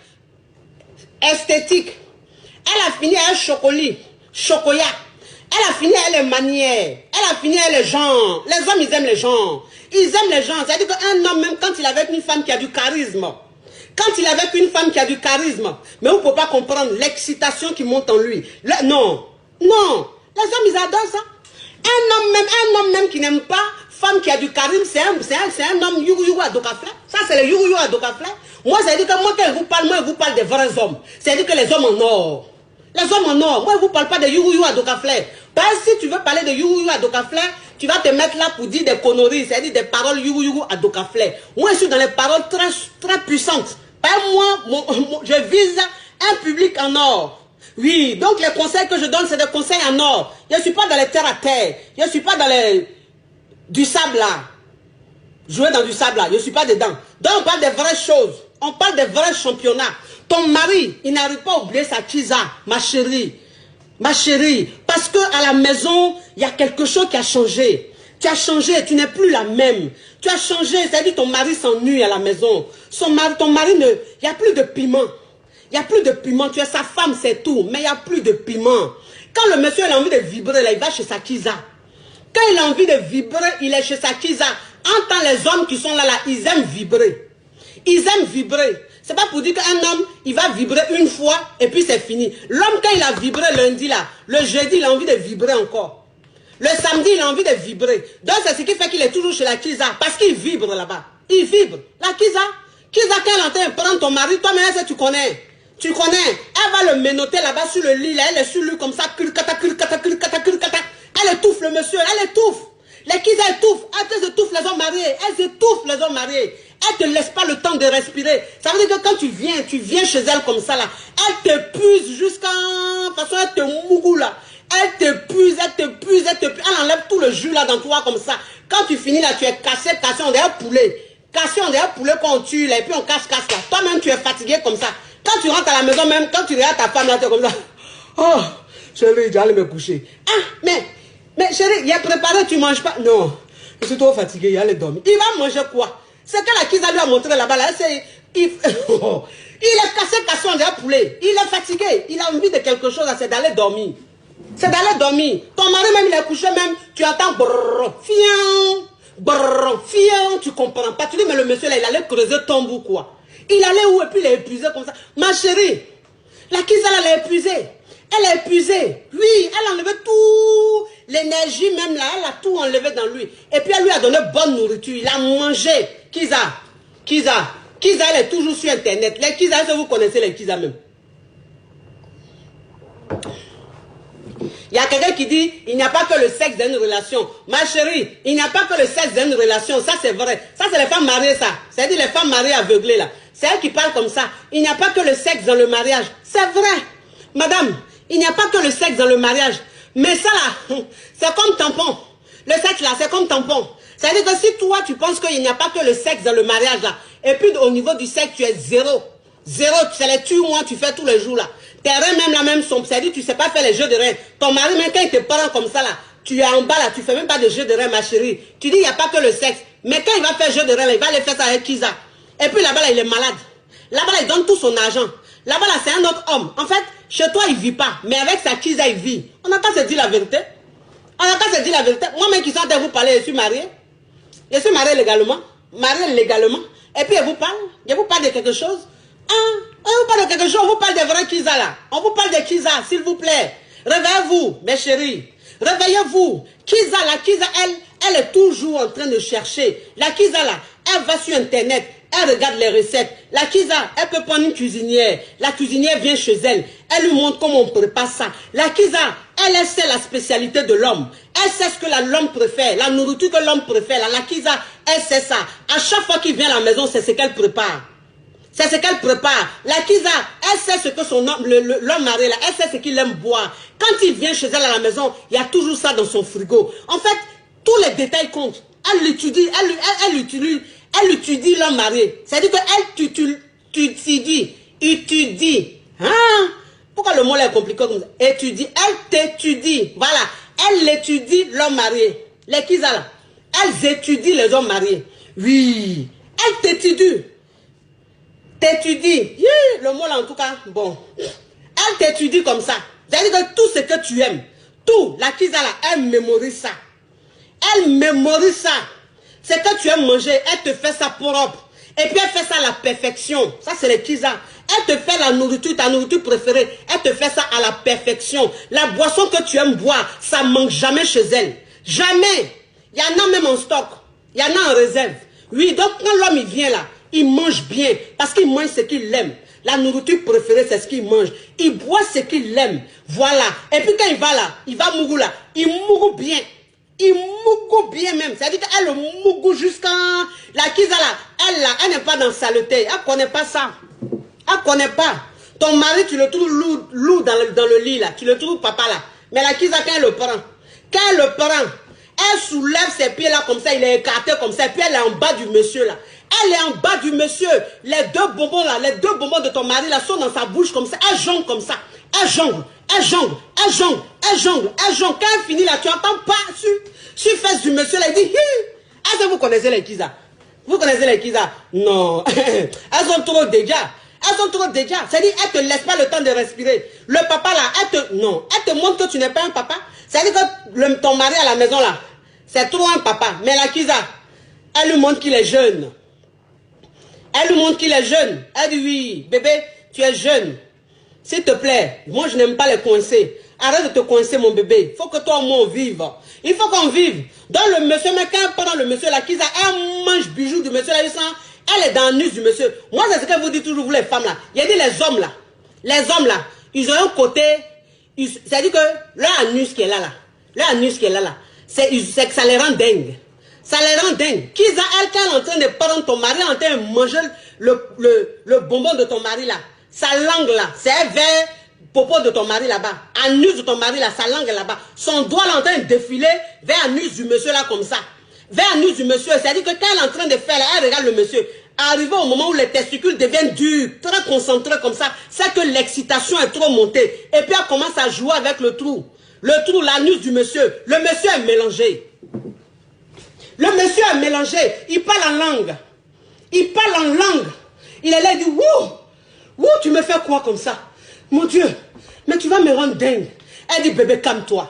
esthétique. Elle a fini avec chocolat. Elle a fini avec les manières. Elle a fini avec les gens. Les hommes, ils aiment les gens. Ils aiment les gens. C'est-à-dire qu'un homme, même quand il est avec une femme qui a du charisme, quand il est avec une femme qui a du charisme, mais vous ne pouvez pas comprendre l'excitation qui monte en lui. Non. Non. Les hommes, ils adorent ça. Un homme même qui n'aime pas femme qui a du charisme, c'est un homme yourou à Dokafle. Ça, c'est le yourou à Dokafle. Moi, ça veut dire que moi, quand je vous parle des vrais hommes. C'est-à-dire que les hommes en or. Les hommes en or. Moi, je ne vous parle pas de yourou à Dokafle. Parce que si tu veux parler de yourou à Dokafle, tu vas te mettre là pour dire des conneries, c'est-à-dire des paroles yourou à Dokafle. Moi, je suis dans les paroles très, très puissantes. Moi, je vise un public en or. Oui, donc les conseils que je donne, c'est des conseils en or. Je ne suis pas dans les terre à terre. Je ne suis pas dans du sable là. Jouer dans du sable là. Je ne suis pas dedans. Donc on parle des vraies choses. On parle des vrais championnats. Ton mari, il n'arrive pas à oublier sa Kiza, ma chérie. Ma chérie. Parce qu'à la maison, il y a quelque chose qui a changé. Tu as changé, tu n'es plus la même. Tu as changé, c'est-à-dire ton mari s'ennuie à la maison. Ton mari, il n'y a plus de piment. Il n'y a plus de piment. Tu es sa femme, c'est tout. Mais il n'y a plus de piment. Quand le monsieur a envie de vibrer, là, il va chez sa Kiza. Quand il a envie de vibrer, il est chez sa Kiza. En tant les hommes qui sont là, ils aiment vibrer. Ils aiment vibrer. C'est pas pour dire qu'un homme, il va vibrer une fois et puis c'est fini. L'homme, quand il a vibré lundi, là, le jeudi, il a envie de vibrer encore. Le samedi, il a envie de vibrer. Donc, c'est ce qui fait qu'il est toujours chez la Kiza. Parce qu'il vibre là-bas. Il vibre. La Kiza, quand elle entend prendre ton mari, toi-même, tu connais. Tu connais. Elle va le menotter là-bas sur le lit. Là, elle est sur lui comme ça. Elle étouffe le monsieur. Elle étouffe. Les Kiza étouffent. Elles étouffent les hommes mariés. Elles étouffent les hommes mariés. Elle ne te laisse pas le temps de respirer. Ça veut dire que quand tu viens chez elle comme ça là. Elle t'épuise jusqu'à... De toute façon, elle te mougou là. Elle t'épuise. Elle enlève tout le jus là dans toi comme ça. Quand tu finis là, tu es cassé on est un poulet. Cassé on est un poulet qu'on tue là. Et puis on casse là. Toi-même, tu es fatigué comme ça. Quand tu rentres à la maison même, quand tu regardes ta femme là, tu es comme ça. Oh, chérie, j'allais me coucher. Ah, mais chérie, il a préparé, tu ne manges pas. Non, je suis trop fatigué, il allait dormir. Il va manger quoi? C'est que la Kiza lui a montré là-bas, là, il est cassé, on est un poulet. Il est fatigué, il a envie de quelque chose, c'est d'aller dormir. C'est d'aller dormir. Ton mari même, il est couché même, tu entends brrr, fion, tu comprends pas. Tu dis, mais le monsieur là, il allait creuser ton bout quoi. Il allait où et puis il est épuisé comme ça. Ma chérie, la Kiza là, elle est épuisée. Elle est épuisée. Oui, elle a enlevé tout. L'énergie même là, elle a tout enlevé dans lui. Et puis elle lui a donné bonne nourriture. Il a mangé. Kiza, elle est toujours sur internet. Les Kiza, est-ce que vous connaissez les Kiza même? Il y a quelqu'un qui dit, il n'y a pas que le sexe dans une relation. Ma chérie, il n'y a pas que le sexe dans une relation. Ça c'est vrai. Ça c'est les femmes mariées ça. C'est-à-dire les femmes mariées aveuglées là. c'est elle qui parle comme ça. Il n'y a pas que le sexe dans le mariage. C'est vrai. Madame, il n'y a pas que le sexe dans le mariage. Mais ça là, c'est comme tampon. Le sexe là, c'est comme tampon. C'est-à-dire que si toi, tu penses qu'il n'y a pas que le sexe dans le mariage là, et puis au niveau du sexe, tu es zéro. Zéro, c'est les tues-moi, tu fais tous les jours là. Tes reins même la même sont. C'est-à-dire tu ne sais pas faire les jeux de reins. Ton mari, même quand il te parle comme ça là, tu es en bas là, tu ne fais même pas de jeux de reins, ma chérie. Tu dis, il n'y a pas que le sexe. Mais quand il va faire jeu de reins, il va aller faire ça avec Kiza. Et puis là-bas, là, il est malade. Là-bas, là, il donne tout son argent. Là-bas, là, c'est un autre homme. En fait, chez toi, il ne vit pas. Mais avec sa Kiza, il vit. On n'a qu'à se dire la vérité. On n'a qu'à se dire la vérité. Moi-même qui suis en train de vous parler, je suis mariée. Je suis mariée légalement. Mariée légalement. Et puis, je vous parle de quelque chose. Hein? On vous parle de quelque chose. On vous parle des vrais Kiza là. On vous parle de Kiza, s'il vous plaît. Réveillez-vous, mes chéris. Réveillez-vous. Kiza, la Kiza, elle est toujours en train de chercher. La Kiza là, elle va sur Internet. Elle regarde les recettes. La Kiza, elle peut prendre une cuisinière. La cuisinière vient chez elle. Elle lui montre comment on prépare ça. La Kiza, elle sait la spécialité de l'homme. Elle sait ce que l'homme préfère. La nourriture que l'homme préfère. La Kiza, elle sait ça. À chaque fois qu'il vient à la maison, c'est ce qu'elle prépare. C'est ce qu'elle prépare. La Kiza, elle sait ce que son homme, l'homme marié, là, elle sait ce qu'il aime boire. Quand il vient chez elle à la maison, il y a toujours ça dans son frigo. En fait, tous les détails comptent. Elle l'étudie, elle étudie l'homme marié. C'est-à-dire qu'elle étudie. Hein? Pourquoi le mot est compliqué comme ça? Étudie. Elle t'étudie. Voilà. Elle étudie l'homme marié. Les Kiza là, elles étudient les hommes mariés. Oui. Elle t'étudie. T'étudie. Le mot là en tout cas, bon. Elle t'étudie comme ça. C'est-à-dire que tout ce que tu aimes, tout, la Kiza là, elle mémorise ça. Elle mémorise ça. Ce que tu aimes manger, elle te fait ça propre. Et puis elle fait ça à la perfection. Ça c'est les Kiza. Elle te fait la nourriture, ta nourriture préférée. Elle te fait ça à la perfection. La boisson que tu aimes boire, ça ne manque jamais chez elle. Jamais. Il y en a même en stock. Il y en a en réserve. Oui, donc quand l'homme il vient là, il mange bien. Parce qu'il mange ce qu'il aime. La nourriture préférée, c'est ce qu'il mange. Il boit ce qu'il aime. Voilà. Et puis quand il va là, il va mougou là. Il mougou bien. Il mougou bien même. C'est-à-dire qu'elle mougou jusqu'à... La Kiza là, elle n'est pas dans saleté. Elle ne connaît pas ça. Elle ne connaît pas. Ton mari, tu le trouves lourd dans le lit là. Tu le trouves papa là. Mais la Kiza, quand elle le prend, elle soulève ses pieds là comme ça. Il est écarté comme ça. Et puis elle est en bas du monsieur là. Elle est en bas du monsieur. Les deux bonbons là, les deux bonbons de ton mari là sont dans sa bouche comme ça. Elle jongle comme ça. Elle jongle. Elle jongle. Elle jongle. Elle jongle. Elle jongle. Quand elle finit là, tu entends pas sur face du monsieur là. Il dit, est-ce que vous connaissez les Kiza? Vous connaissez les Kiza? Non. Elles sont trop déjà. Elles sont trop déjà. C'est-à-dire, elle ne te laisse pas le temps de respirer. Le papa là, non. Elle te montre que tu n'es pas un papa. C'est-à-dire que ton mari à la maison là, c'est trop un papa. Mais la Kiza, elle lui montre qu'il est jeune. Elle lui montre qu'il est jeune. Elle dit oui, bébé, tu es jeune. S'il te plaît, moi je n'aime pas les coincer. Arrête de te coincer mon bébé. Il faut que toi et moi on vive. Il faut qu'on vive. Dans le monsieur, mais quand pendant le monsieur, la Kiza, elle mange bijoux du monsieur, elle est dans l'anus du monsieur. Moi c'est ce que vous dites toujours, vous les femmes là. Il y a dit les hommes là, ils ont un côté, c'est-à-dire que leur anus qui est là, leur anus qui est là, c'est que ça les rend dingues. Ça les rend dingues. Kiza, elle, quand elle est en train de prendre ton mari, elle est en train de manger le bonbon de ton mari là. Sa langue là, c'est vers popo de ton mari là-bas. Anus de ton mari là, sa langue là-bas. Son doigt là en train de défiler vers anus du monsieur là comme ça. Vers anus du monsieur. C'est-à-dire que quand elle est en train de faire là, elle regarde le monsieur. Arrivé au moment où les testicules deviennent durs, très concentrés comme ça, c'est que l'excitation est trop montée. Et puis elle commence à jouer avec le trou. Le trou, l'anus du monsieur. Le monsieur est mélangé. Le monsieur est mélangé. Il parle en langue. Il parle en langue. Il est là, il dit, wouh! Wouh, tu me fais quoi comme ça? Mon Dieu, mais tu vas me rendre dingue. Elle dit, bébé, calme-toi.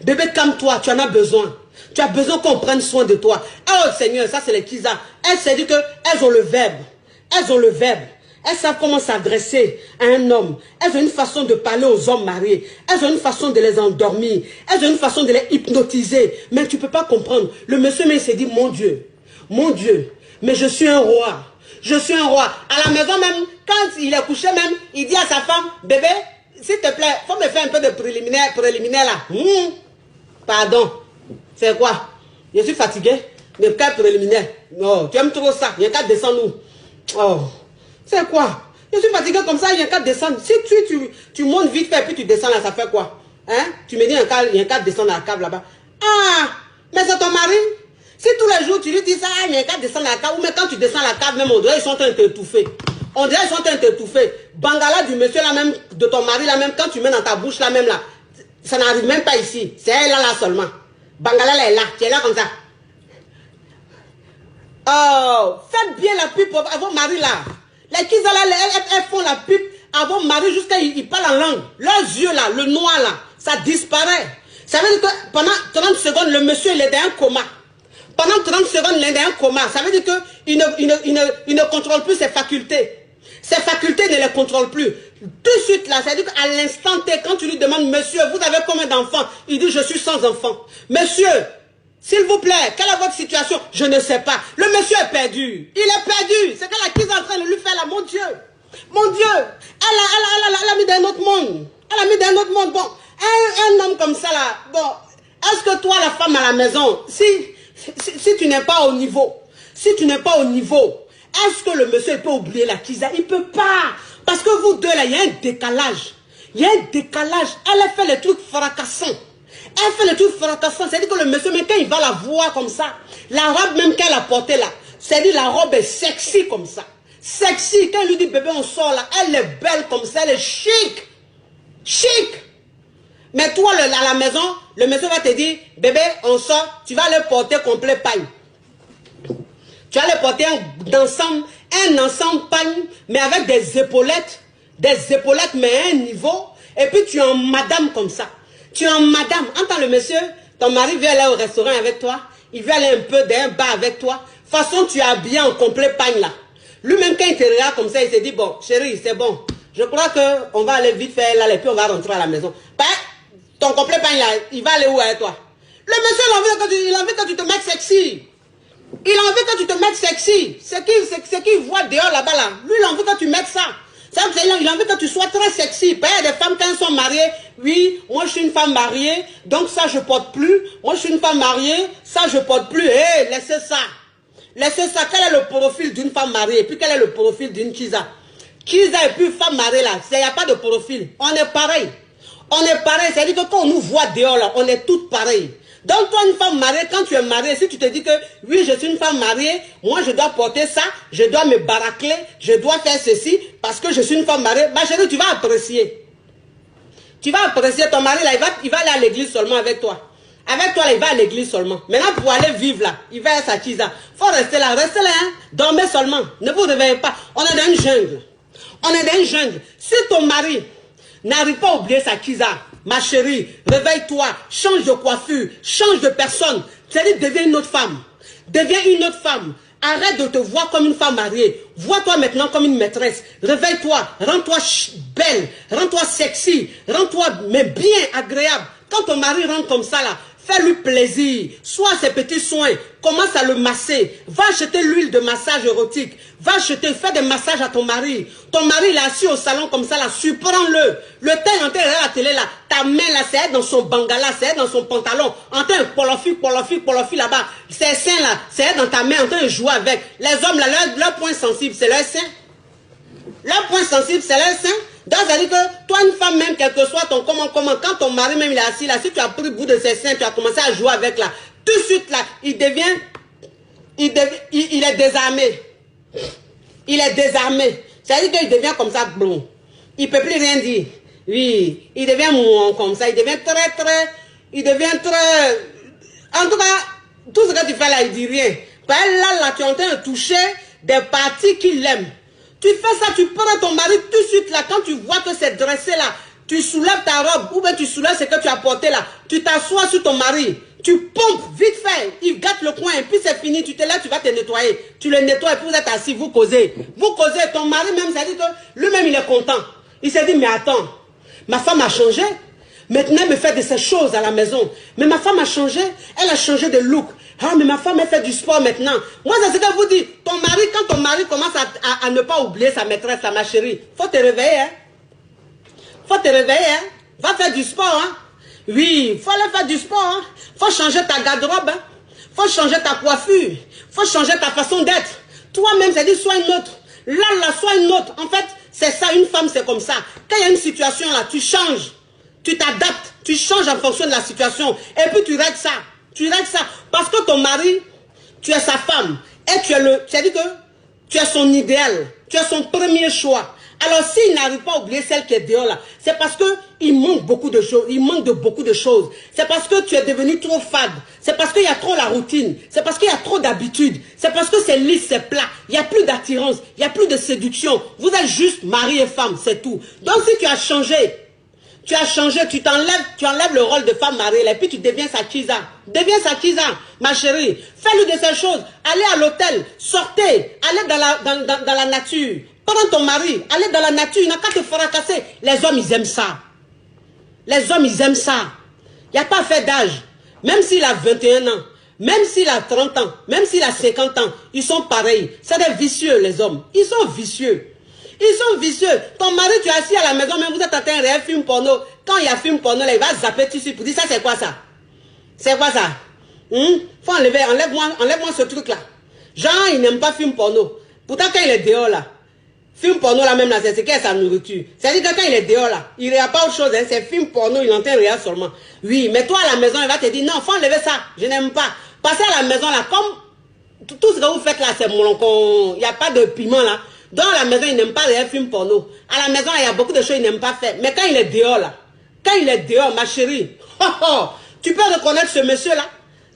Bébé, calme-toi, tu en as besoin. Tu as besoin qu'on prenne soin de toi. Oh Seigneur, ça c'est les Kiza. Elles se disent qu'elles ont le verbe. Elles ont le verbe. Elles savent comment s'adresser à un homme. Elles ont une façon de parler aux hommes mariés. Elles ont une façon de les endormir. Elles ont une façon de les hypnotiser. Mais tu ne peux pas comprendre. Le monsieur, mais il s'est dit, mon Dieu, mais je suis un roi. Je suis un roi. À la maison même, quand il est couché même, il dit à sa femme, bébé, s'il te plaît, faut me faire un peu de préliminaire là. Pardon. C'est quoi? Je suis fatigué. Mais quel préliminaire? Non, tu aimes trop ça. Il n'y a qu'à descendre nous. Oh. C'est quoi? Je suis fatigué comme ça, il y a qu'à descendre. Si tu montes vite fait, puis tu descends là, ça fait quoi? Hein? Tu me dis, il y a qu'à descendre à la cave là-bas. Ah! Mais c'est ton mari? Si tous les jours tu lui dis ça, il y a qu'à descendre à la cave, ou mais quand tu descends à la cave, même on dirait ils sont en train de t'étouffer. On dirait ils sont en train de t'étouffer. Bangala du monsieur là même, de ton mari là même, quand tu mets dans ta bouche là même là, ça n'arrive même pas ici. C'est elle là seulement. Bangala là est là, tu es là comme ça. Oh, faites bien la pub à vos maris là. Les Kiza là, elles font la pub à vos maris jusqu'à ils parlent en langue. Leurs yeux là, le noir là, ça disparaît. Ça veut dire que pendant 30 secondes, le monsieur il est dans un coma. Pendant 30 secondes, il est dans un coma. Ça veut dire qu'il ne contrôle plus ses facultés. Ses facultés ne les contrôlent plus. Tout de suite là, ça veut dire qu'à l'instant T, quand tu lui demandes, monsieur, vous avez combien d'enfants? Il dit, je suis sans enfant. Monsieur, s'il vous plaît, quelle est votre situation? Je ne sais pas. Le monsieur est perdu. Il est perdu. C'est qu'elle est en train de lui faire là, mon Dieu. Mon Dieu. Elle a mis dans un autre monde. Elle a mis dans un autre monde. Bon, un homme comme ça là, bon, est-ce que toi, la femme à la maison, si tu n'es pas au niveau, est-ce que le monsieur peut oublier la Kiza? Il ne peut pas. Parce que vous deux là, il y a un décalage. Il y a un décalage. Elle a fait les trucs fracassants. Elle fait les trucs fracassants. C'est-à-dire que le monsieur, même quand il va la voir comme ça, la robe même qu'elle a portée là, c'est-à-dire la robe est sexy comme ça. Sexy. Quand il lui dit bébé, on sort là, elle est belle comme ça, elle est chic. Chic. Mais toi, à la maison, le monsieur va te dire, bébé, on sort, tu vas aller porter complet pagne. Tu vas aller porter un ensemble pagne, mais avec des épaulettes, mais à un niveau, et puis tu es en madame comme ça. Tu es en madame. Entends le monsieur, ton mari veut aller au restaurant avec toi, il veut aller un peu d'un bar avec toi. De toute façon, tu es habillé en complet pagne là. Lui-même, quand il te regarde comme ça, il se dit, bon, chérie, c'est bon. Je crois qu'on va aller vite faire là, et puis on va rentrer à la maison. Ben, ton complet pagne là, il va aller où avec toi? Le monsieur, il a envie que tu te mettes sexy. Il a envie que tu te mettes sexy. C'est qu'il voit dehors là-bas là. Lui, il a envie que tu mettes ça. Il a envie que tu sois très sexy. Il y a des femmes quand elles sont mariées. Oui, moi je suis une femme mariée, donc ça je porte plus. Moi je suis une femme mariée, ça je porte plus. Hé, laissez ça. Laissez ça. Quel est le profil d'une femme mariée? Et puis quel est le profil d'une Kiza? Kiza et puis femme mariée là, il n'y a pas de profil. On est pareil. On est pareil. C'est-à-dire que quand on nous voit dehors là, on est toutes pareilles. Donc toi, une femme mariée, quand tu es mariée, si tu te dis que oui, je suis une femme mariée, moi je dois porter ça, je dois me baracler, je dois faire ceci, parce que je suis une femme mariée, ma chérie, tu vas apprécier. Tu vas apprécier ton mari là, il va aller à l'église seulement avec toi. Avec toi là, il va à l'église seulement. Maintenant, pour aller vivre là, il va à sa Kiza. Faut rester là, hein. Dormez seulement. Ne vous réveillez pas. On est dans une jungle. On est dans une jungle. Si ton mari n'arrive pas à oublier sa Kiza, ma chérie, réveille-toi, change de coiffure, change de personne. C'est-à-dire, deviens une autre femme. Deviens une autre femme. Arrête de te voir comme une femme mariée. Vois-toi maintenant comme une maîtresse. Réveille-toi, rends-toi belle, rends-toi sexy, rends-toi mais bien agréable. Quand ton mari rentre comme ça là, fais-lui plaisir, sois ses petits soins, commence à le masser, va acheter l'huile de massage érotique, va acheter, fais des massages à ton mari. Ton mari il est assis au salon comme ça là, surprends-le. Le temps il est en train de regarder la télé là, ta main là, c'est dans son bangala, c'est dans son pantalon, en train de polofi là-bas, ses seins là, c'est dans ta main, en train de jouer avec. Les hommes là, leur point sensible, c'est leur sein. Leur point sensible, c'est leur sein. Donc, ça veut dire que toi, une femme même, quel que soit ton comment, quand ton mari même il est assis là, si tu as pris bout de ses seins, tu as commencé à jouer avec là, tout de suite là, il est désarmé. Il est désarmé. Ça veut dire qu'il devient comme ça, blond. Il ne peut plus rien dire. Oui, il devient mouant comme ça, il devient très... En tout cas, tout ce que tu fais là, il dit rien. Là, tu es en train de toucher des parties qu'il aime. Tu fais ça, tu prends ton mari tout de suite là, quand tu vois que c'est dressé là, tu soulèves ta robe, ou bien tu soulèves ce que tu as porté là, tu t'assois sur ton mari, tu pompes vite fait, il gâte le coin, et puis c'est fini, tu te lèves, tu vas te nettoyer, tu le nettoies, et puis vous êtes assis, vous causez, ton mari même, ça dit que lui-même il est content, il s'est dit, mais attends, ma femme a changé, maintenant elle me fait de ces choses à la maison, mais ma femme a changé, elle a changé de look. Ah, mais ma femme, elle fait du sport maintenant. Moi, c'est ce que je vous dis. Ton mari, quand ton mari commence à ne pas oublier sa maîtresse, ma chérie, faut te réveiller, hein. Faut te réveiller, hein. Va faire du sport, hein. Oui, faut aller faire du sport, hein. Faut changer ta garde-robe, hein. Faut changer ta coiffure. Faut changer ta façon d'être. Toi-même, c'est dit, sois une autre. Là, sois une autre. En fait, c'est ça, une femme, c'est comme ça. Quand il y a une situation là, tu changes. Tu t'adaptes. Tu changes en fonction de la situation. Et puis tu règles ça. Tu règles ça. Parce que ton mari, tu es sa femme. Et tu as dit que tu es son idéal. Tu es son premier choix. Alors s'il n'arrive pas à oublier celle qui est dehors là, c'est parce qu'il manque beaucoup de choses. Il manque de beaucoup de choses. C'est parce que tu es devenu trop fade. C'est parce qu'il y a trop la routine. C'est parce qu'il y a trop d'habitude. C'est parce que c'est lisse, c'est plat. Il n'y a plus d'attirance. Il n'y a plus de séduction. Vous êtes juste mari et femme, c'est tout. Donc si tu as changé, tu enlèves le rôle de femme mariée et puis tu deviens sa Kiza. Deviens sa Kiza, ma chérie. Fais-lui de ces choses. Allez à l'hôtel, sortez, allez dans la nature. Prends ton mari, allez dans la nature, il n'a qu'à te fracasser. Les hommes, ils aiment ça. Les hommes, ils aiment ça. Il n'y a pas fait d'âge. Même s'il a 21 ans, même s'il a 30 ans, même s'il a 50 ans, ils sont pareils. C'est des vicieux, les hommes. Ils sont vicieux. Ils sont vicieux. Ton mari, tu es assis à la maison, même vous êtes en train de regarder un film porno. Quand il y a film porno, là, il va zapper dessus pour dire, ça c'est quoi ça? C'est quoi ça? Faut enlève-moi ce truc-là. Genre, il n'aime pas film porno. Pourtant, quand il est dehors, là, film porno, là, même là, c'est qu'est sa nourriture. C'est-à-dire que quand il est dehors, là, il n'y a pas autre chose, hein, c'est film porno, il entend rien seulement. Oui, mais toi, à la maison, il va te dire, non, faut enlever ça, je n'aime pas. Passez à la maison, là, comme tout ce que vous faites, là, c'est molon, il n'y a pas de piment, là. Dans la maison, il n'aime pas les films porno. À la maison, il y a beaucoup de choses qu'il n'aime pas faire. Mais quand il est dehors, là, quand il est dehors, ma chérie, tu peux reconnaître ce monsieur-là.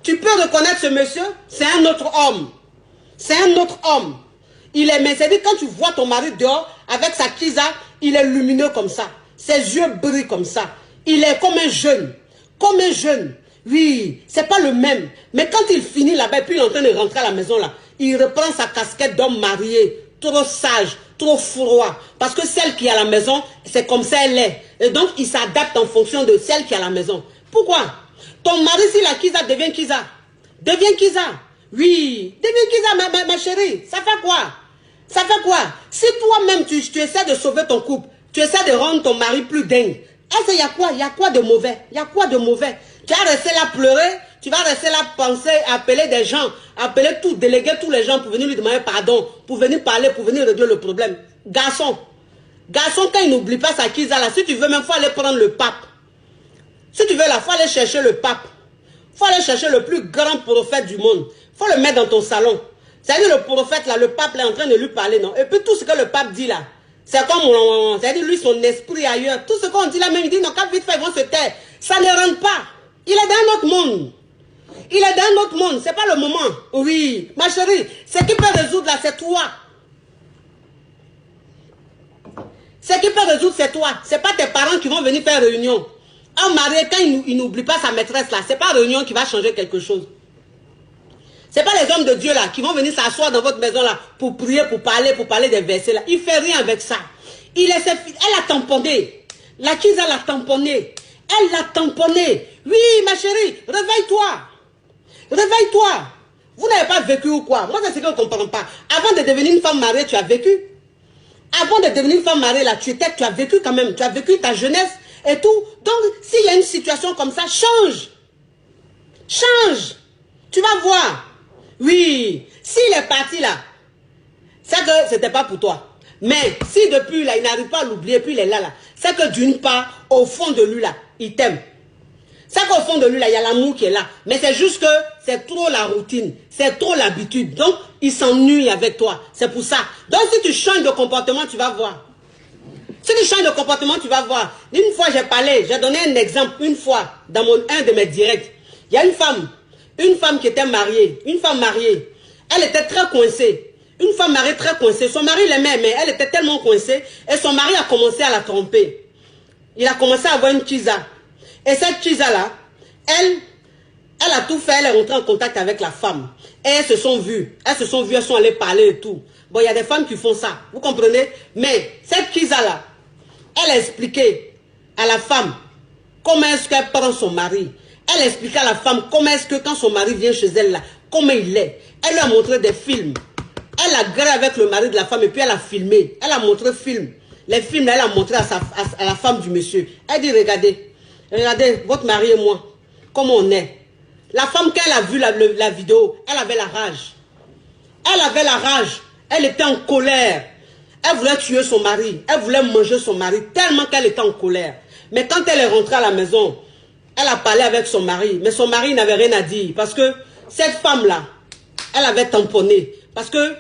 Tu peux reconnaître ce monsieur, c'est un autre homme. C'est un autre homme. Il est, mais c'est-à-dire, quand tu vois ton mari dehors, avec sa Kiza, il est lumineux comme ça. Ses yeux brillent comme ça. Il est comme un jeune. Comme un jeune. Oui, c'est pas le même. Mais quand il finit là-bas, puis il est en train de rentrer à la maison, là, il reprend sa casquette d'homme marié. Trop sage, trop froid. Parce que celle qui est à la maison, c'est comme ça elle est. Et donc, il s'adapte en fonction de celle qui est à la maison. Pourquoi? Ton mari, si la Kiza devient Kiza. Devient Kiza. Oui, devient Kiza, ma chérie. Ça fait quoi? Ça fait quoi? Si toi-même, tu essaies de sauver ton couple, tu essaies de rendre ton mari plus dingue, est-ce qu'il y a quoi? Il y a quoi de mauvais? Il y a quoi de mauvais? Tu vas rester là pleurer, tu vas rester là penser, appeler des gens, déléguer tous les gens pour venir lui demander pardon, pour venir parler, pour venir régler le problème. Garçon, quand il n'oublie pas sa Kiza là, si tu veux même, faut aller prendre le pape. Si tu veux là, faut aller chercher le pape. Faut aller chercher le plus grand prophète du monde. Faut le mettre dans ton salon. C'est-à-dire le prophète là, le pape là est en train de lui parler, non? Et puis tout ce que le pape dit là, c'est comme, c'est-à-dire lui, son esprit ailleurs. Tout ce qu'on dit là même, il dit non, quand vite fait, ils vont se taire. Ça ne rentre pas. Il est dans un autre monde. Il est dans un autre monde. C'est pas le moment. Oui, ma chérie, ce qui peut résoudre là, c'est toi. Ce qui peut résoudre, c'est toi. C'est pas tes parents qui vont venir faire réunion. Un mari, quand il n'oublie pas sa maîtresse là, c'est pas réunion qui va changer quelque chose. C'est pas les hommes de Dieu là qui vont venir s'asseoir dans votre maison là pour prier, pour parler des versets là. Il fait rien avec ça. Elle a tamponné. La Kiza l'a tamponné. Elle l'a tamponné. Oui, ma chérie, réveille-toi. Réveille-toi. Vous n'avez pas vécu ou quoi? Moi, c'est ce que je ne comprends pas. Avant de devenir une femme mariée, tu as vécu. Avant de devenir une femme mariée, là, tu as vécu quand même. Tu as vécu ta jeunesse et tout. Donc, s'il y a une situation comme ça, change. Change. Tu vas voir. Oui. S'il est parti là, c'est que ce n'était pas pour toi. Mais si depuis là, il n'arrive pas à l'oublier, puis il est là, c'est que d'une part, au fond de lui là, il t'aime. C'est qu'au fond de lui là, il y a l'amour qui est là. Mais c'est juste que c'est trop la routine, c'est trop l'habitude. Donc, il s'ennuie avec toi. C'est pour ça. Donc, si tu changes de comportement, tu vas voir. Si tu changes de comportement, tu vas voir. Une fois, j'ai donné un exemple, une fois, dans un de mes directs. Il y a une femme qui était mariée, une femme mariée. Elle était très coincée. Une femme mariée très coincée. Son mari l'aimait, mais elle était tellement coincée. Et son mari a commencé à la tromper. Il a commencé à avoir une Kiza. Et cette Kiza-là, elle a tout fait. Elle est rentrée en contact avec la femme. Et elles se sont vues. Elles sont allées parler et tout. Bon, il y a des femmes qui font ça. Vous comprenez? Mais cette Kiza-là, elle a expliqué à la femme comment est-ce qu'elle prend son mari. Elle a expliqué à la femme comment est-ce que quand son mari vient chez elle, là, comment il est. Elle lui a montré des films. Elle a gré avec le mari de la femme et puis elle a filmé. Elle a montré film. Les films, là, elle a montré à la femme du monsieur. Elle dit, regardez, votre mari et moi, comment on est. La femme, quand elle a vu la vidéo, elle avait la rage. Elle avait la rage. Elle était en colère. Elle voulait tuer son mari. Elle voulait manger son mari tellement qu'elle était en colère. Mais quand elle est rentrée à la maison, elle a parlé avec son mari. Mais son mari n'avait rien à dire. Parce que cette femme-là, elle avait tamponné. Parce que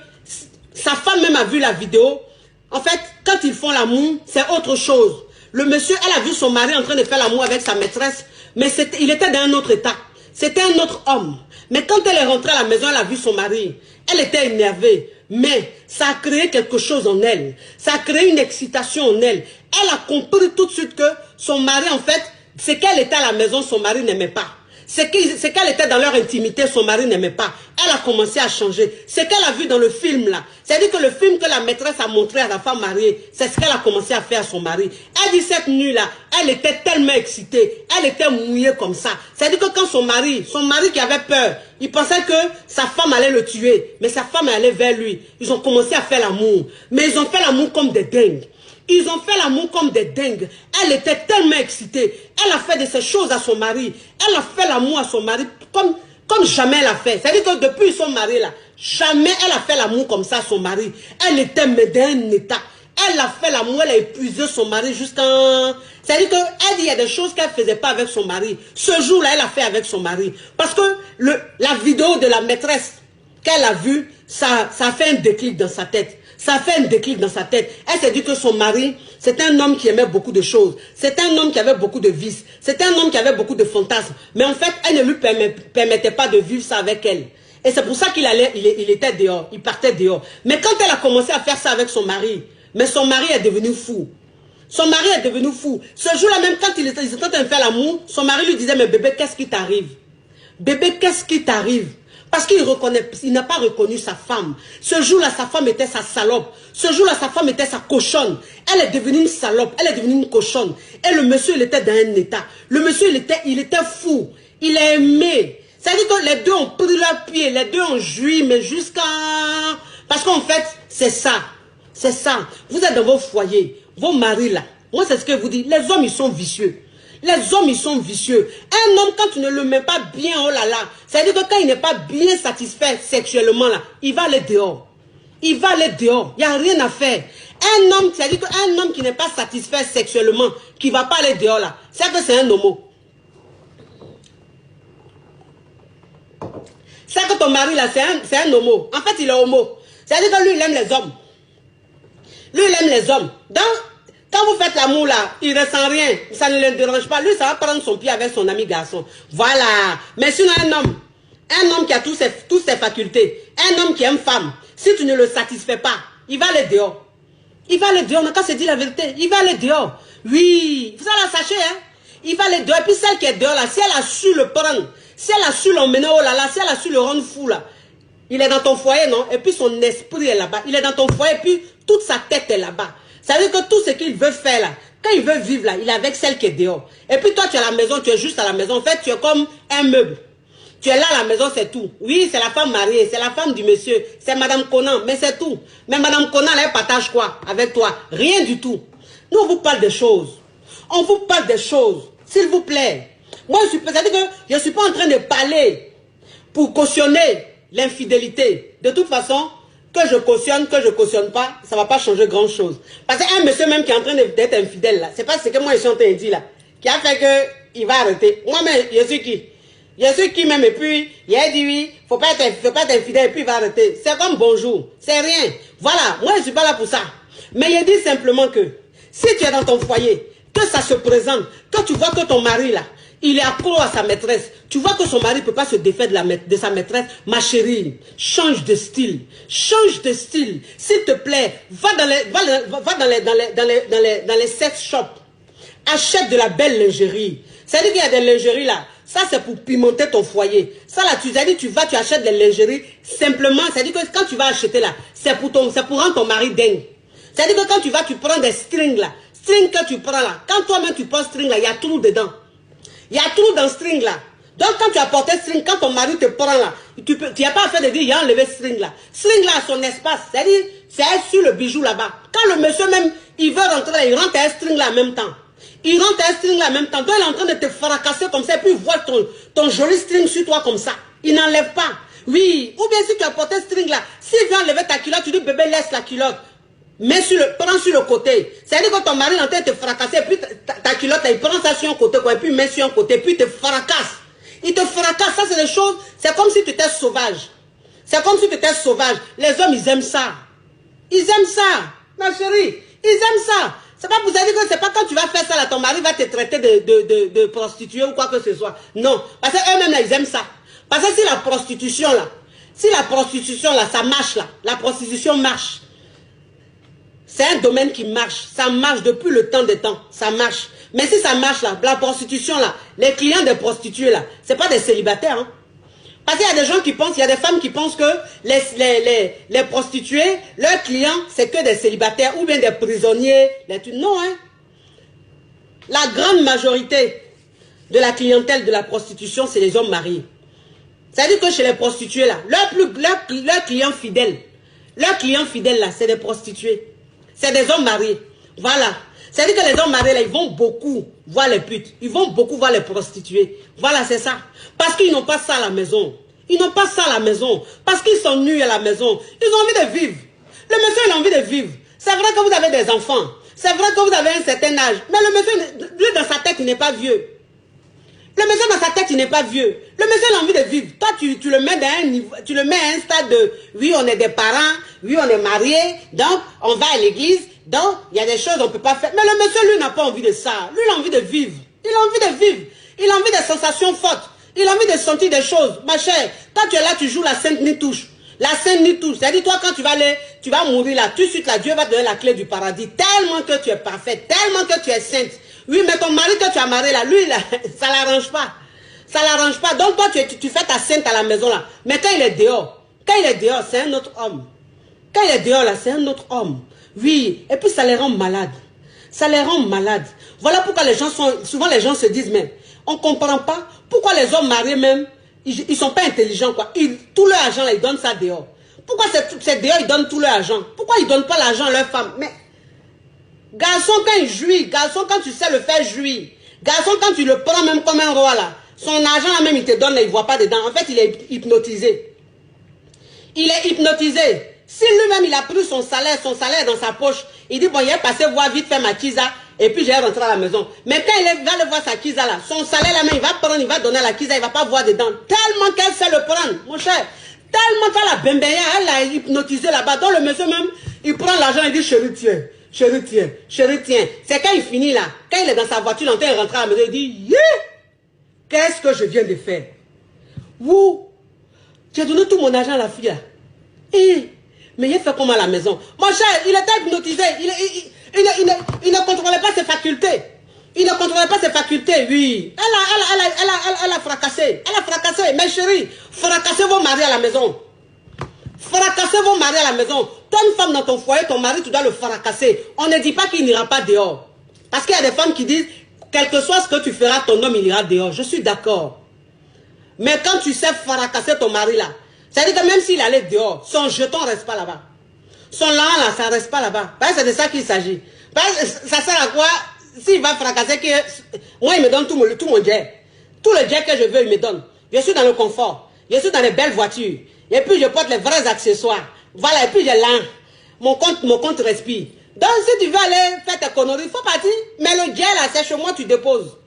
sa femme même a vu la vidéo. En fait, quand ils font l'amour, c'est autre chose. Le monsieur, elle a vu son mari en train de faire l'amour avec sa maîtresse. Mais il était dans un autre état. C'était un autre homme. Mais quand elle est rentrée à la maison, elle a vu son mari. Elle était énervée. Mais ça a créé quelque chose en elle. Ça a créé une excitation en elle. Elle a compris tout de suite que son mari, en fait, ce qu'elle était à la maison, son mari n'aimait pas. Ce qu'elle était dans leur intimité, son mari n'aimait pas. Elle a commencé à changer. Ce qu'elle a vu dans le film là, c'est-à-dire que le film que la maîtresse a montré à la femme mariée, c'est ce qu'elle a commencé à faire à son mari. Elle dit cette nuit là, elle était tellement excitée, elle était mouillée comme ça. C'est-à-dire que quand son mari qui avait peur, il pensait que sa femme allait le tuer, mais sa femme allait vers lui. Ils ont commencé à faire l'amour, mais ils ont fait l'amour comme des dingues. Ils ont fait l'amour comme des dingues. Elle était tellement excitée. Elle a fait de ces choses à son mari. Elle a fait l'amour à son mari comme jamais elle a fait. C'est-à-dire que depuis son mari là, jamais elle a fait l'amour comme ça à son mari. Elle était dans un état. Elle a fait l'amour, elle a épuisé son mari jusqu'à... C'est-à-dire qu'elle dit il y a des choses qu'elle ne faisait pas avec son mari. Ce jour-là, elle a fait avec son mari. Parce que la vidéo de la maîtresse qu'elle a vue, ça a fait un déclic dans sa tête. Ça a fait un déclic dans sa tête. Elle s'est dit que son mari, c'était un homme qui aimait beaucoup de choses. C'était un homme qui avait beaucoup de vices. C'était un homme qui avait beaucoup de fantasmes. Mais en fait, elle ne lui permettait pas de vivre ça avec elle. Et c'est pour ça qu'il était dehors. Il partait dehors. Mais quand elle a commencé à faire ça avec son mari, mais son mari est devenu fou. Son mari est devenu fou. Ce jour-là, même quand ils étaient en train de faire l'amour, son mari lui disait, mais bébé, qu'est-ce qui t'arrive? Bébé, qu'est-ce qui t'arrive? Parce qu'il n'a pas reconnu sa femme. Ce jour-là, sa femme était sa salope. Ce jour-là, sa femme était sa cochonne. Elle est devenue une salope. Elle est devenue une cochonne. Et le monsieur, il était dans un état. Le monsieur, il était fou. Il a aimé. C'est-à-dire que les deux ont pris leur pied. Les deux ont joui, mais jusqu'à... Parce qu'en fait, c'est ça. C'est ça. Vous êtes dans vos foyers. Vos maris, là. Moi, c'est ce que je vous dis. Les hommes, ils sont vicieux. Les hommes, ils sont vicieux. Un homme, quand tu ne le mets pas bien, oh là là, c'est-à-dire que quand il n'est pas bien satisfait sexuellement, là, il va aller dehors. Il va aller dehors. Il n'y a rien à faire. Un homme, c'est-à-dire qu'un homme qui n'est pas satisfait sexuellement, qui ne va pas aller dehors, là, c'est que c'est un homo. C'est que ton mari, là, c'est un homo. En fait, il est homo. C'est-à-dire que lui, il aime les hommes. Lui, il aime les hommes. Quand vous faites l'amour là, il ne ressent rien, ça ne le dérange pas. Lui, ça va prendre son pied avec son ami garçon. Voilà. Mais sinon, un homme qui a toutes ses facultés, un homme qui aime femme, si tu ne le satisfais pas, il va aller dehors. Il va aller dehors, on n'a qu'à se dire la vérité. Il va aller dehors. Oui, vous allez la sachez, hein. Il va aller dehors. Et puis celle qui est dehors là, si elle a su le prendre, si elle a su l'emmener, oh là là, si elle a su le rendre fou là, il est dans ton foyer, non? Et puis son esprit est là-bas. Il est dans ton foyer, et puis toute sa tête est là-bas. Ça veut dire que tout ce qu'il veut faire là, quand il veut vivre là, il est avec celle qui est dehors. Et puis toi, tu es à la maison, tu es juste à la maison. En fait, tu es comme un meuble. Tu es là à la maison, c'est tout. Oui, c'est la femme mariée, c'est la femme du monsieur, c'est Madame Conan, mais c'est tout. Mais Madame Conan, elle partage quoi avec toi? Rien du tout. Nous, on vous parle des choses. On vous parle des choses. S'il vous plaît. Moi, c'est-à-dire que je ne suis pas en train de parler pour cautionner l'infidélité. De toute façon, que je cautionne pas, ça ne va pas changer grand-chose. Parce qu'un monsieur même qui est en train d'être infidèle, là, c'est pas ce que moi je suis en train de dire là, qui a fait qu'il va arrêter. Moi-même, je suis qui? Je suis qui même, et puis, il a dit oui, faut pas être infidèle, et puis il va arrêter. C'est comme bonjour, c'est rien. Voilà, moi je ne suis pas là pour ça. Mais il dit simplement que, si tu es dans ton foyer, que ça se présente, que tu vois que ton mari là, il est accro à sa maîtresse. Tu vois que son mari ne peut pas se défaire de sa maîtresse. Ma chérie, change de style. Change de style. S'il te plaît, va dans les sex shops. Achète de la belle lingerie. C'est-à-dire qu'il y a des lingeries là. Ça, c'est pour pimenter ton foyer. Ça là, tu achètes des lingeries simplement. C'est-à-dire que quand tu vas acheter là, c'est pour rendre ton mari dingue. C'est-à-dire que quand tu vas, tu prends des strings là. Strings que tu prends là. Quand toi-même tu prends string là, il y a tout dedans. Il y a tout dans string là. Donc quand tu as porté string, quand ton mari te prend là, tu n'as pas fait de dire, il a enlevé string là. String là a son espace. C'est-à-dire, c'est sur le bijou là-bas. Quand le monsieur même, il veut rentrer là, il rentre un string là en même temps. Il rentre un string là en même temps. Donc il est en train de te fracasser comme ça, et puis il voit ton joli string sur toi comme ça. Il n'enlève pas. Oui. Ou bien si tu as porté string là, s'il vient enlever ta culotte, tu dis, bébé, laisse la culotte. Prends sur le côté. C'est-à-dire que ton mari est en train de te fracasser, puis ta culotte, il prend ça sur un côté, quoi, et puis il met sur un côté, puis il te fracasse. Il te fracasse, ça c'est des choses, c'est comme si tu étais sauvage. C'est comme si tu étais sauvage. Les hommes, ils aiment ça. Ils aiment ça, ma chérie. Ils aiment ça. C'est pas pour ça que c'est pas quand tu vas faire ça là, ton mari va te traiter de prostituée ou quoi que ce soit. Non, parce qu'eux-mêmes là, ils aiment ça. Parce que si la prostitution là, ça marche là, la prostitution marche. C'est un domaine qui marche. Ça marche depuis le temps des temps. Ça marche. Mais si ça marche là, la prostitution là, les clients des prostituées là, c'est pas des célibataires. Hein. Parce qu'il y a des gens qui pensent, il y a des femmes qui pensent que les prostituées, leurs clients, c'est que des célibataires ou bien des prisonniers. Non, hein. La grande majorité de la clientèle de la prostitution, c'est les hommes mariés. C'est-à-dire que chez les prostituées là, leurs clients fidèles là, c'est des prostituées. C'est des hommes mariés. Voilà. C'est-à-dire que les hommes mariés, là, ils vont beaucoup voir les putes. Ils vont beaucoup voir les prostituées. Voilà, c'est ça. Parce qu'ils n'ont pas ça à la maison. Ils n'ont pas ça à la maison. Parce qu'ils s'ennuient à la maison. Ils ont envie de vivre. Le monsieur, il a envie de vivre. C'est vrai que vous avez des enfants. C'est vrai que vous avez un certain âge. Mais le monsieur, lui, dans sa tête, il n'est pas vieux. Le monsieur, dans sa tête, il n'est pas vieux. Le monsieur, il a envie de vivre. Toi, tu le mets dans un niveau, tu le mets à un stade de, oui, on est des parents, oui, on est mariés, donc, on va à l'église, donc, il y a des choses qu'on ne peut pas faire. Mais le monsieur, lui, n'a pas envie de ça. Lui, il a envie de vivre. Il a envie de vivre. Il a envie des sensations fortes. Il a envie de sentir des choses. Ma chère, quand tu es là, tu joues la Sainte Nitouche. La Sainte Nitouche. C'est-à-dire, toi, quand tu vas aller, tu vas mourir là, tout de suite, là, Dieu va te donner la clé du paradis. Tellement que tu es parfaite, tellement que tu es sainte. Oui, mais ton mari que tu as marié là, lui, là, ça l'arrange pas. Ça l'arrange pas. Donc, toi, tu fais ta sainte à la maison là. Mais quand il est dehors, c'est un autre homme. Quand il est dehors là, c'est un autre homme. Oui, et puis ça les rend malades. Ça les rend malades. Voilà pourquoi souvent les gens se disent, mais on ne comprend pas pourquoi les hommes mariés même, ils ne sont pas intelligents quoi. Tout leur argent là, ils donnent ça dehors. Pourquoi c'est dehors, ils donnent tout leur argent? Pourquoi ils ne donnent pas l'argent à leurs femmes? Mais, garçon quand il jouit, garçon quand tu sais le faire jouir, garçon quand tu le prends même comme un roi là, son argent là même il te donne, là, il ne voit pas dedans. En fait, il est hypnotisé. Il est hypnotisé. Si lui-même, il a pris son salaire dans sa poche, il dit, bon, il est passé voir vite faire ma kisa, et puis j'ai rentré à la maison. Mais quand il va aller voir sa kisa là, son salaire là, il va prendre, il va donner à la kisa, il ne va pas voir dedans. Tellement qu'elle sait le prendre, mon cher. Tellement qu'elle a bembéya, elle l'a hypnotisé là-bas. Donc le monsieur même, il prend l'argent, il dit, chérie, tiens, chérie, tiens, chérie, tiens. C'est quand il finit là, quand il est dans sa voiture, il est en train de rentrer à la maison, il dit, yeah, qu'est-ce que je viens de faire? Vous, j'ai donné tout mon argent à la fille là. Et, mais il fait comment à la maison? Mon cher, il était hypnotisé. Il ne contrôlait pas ses facultés. Il ne contrôlait pas ses facultés, oui. Elle a fracassé. Elle a fracassé. Mes chéris, fracassez vos maris à la maison. Fracassez vos maris à la maison. Toi, une femme dans ton foyer, ton mari, tu dois le fracasser. On ne dit pas qu'il n'ira pas dehors. Parce qu'il y a des femmes qui disent, quel que soit ce que tu feras, ton homme, il ira dehors. Je suis d'accord. Mais quand tu sais fracasser ton mari là, c'est-à-dire que même s'il allait dehors, son jeton ne reste pas là-bas. Son lent là, ça ne reste pas là-bas. C'est de ça qu'il s'agit. Ça sert à quoi? S'il va fracasser, moi il me donne tout mon jet. Tout le jet que je veux, il me donne. Je suis dans le confort. Je suis dans les belles voitures. Et puis je porte les vrais accessoires. Voilà, et puis j'ai l'an. Mon compte respire. Donc si tu veux aller faire tes conneries, il faut partir. Mais le jet là, c'est chez moi, tu déposes.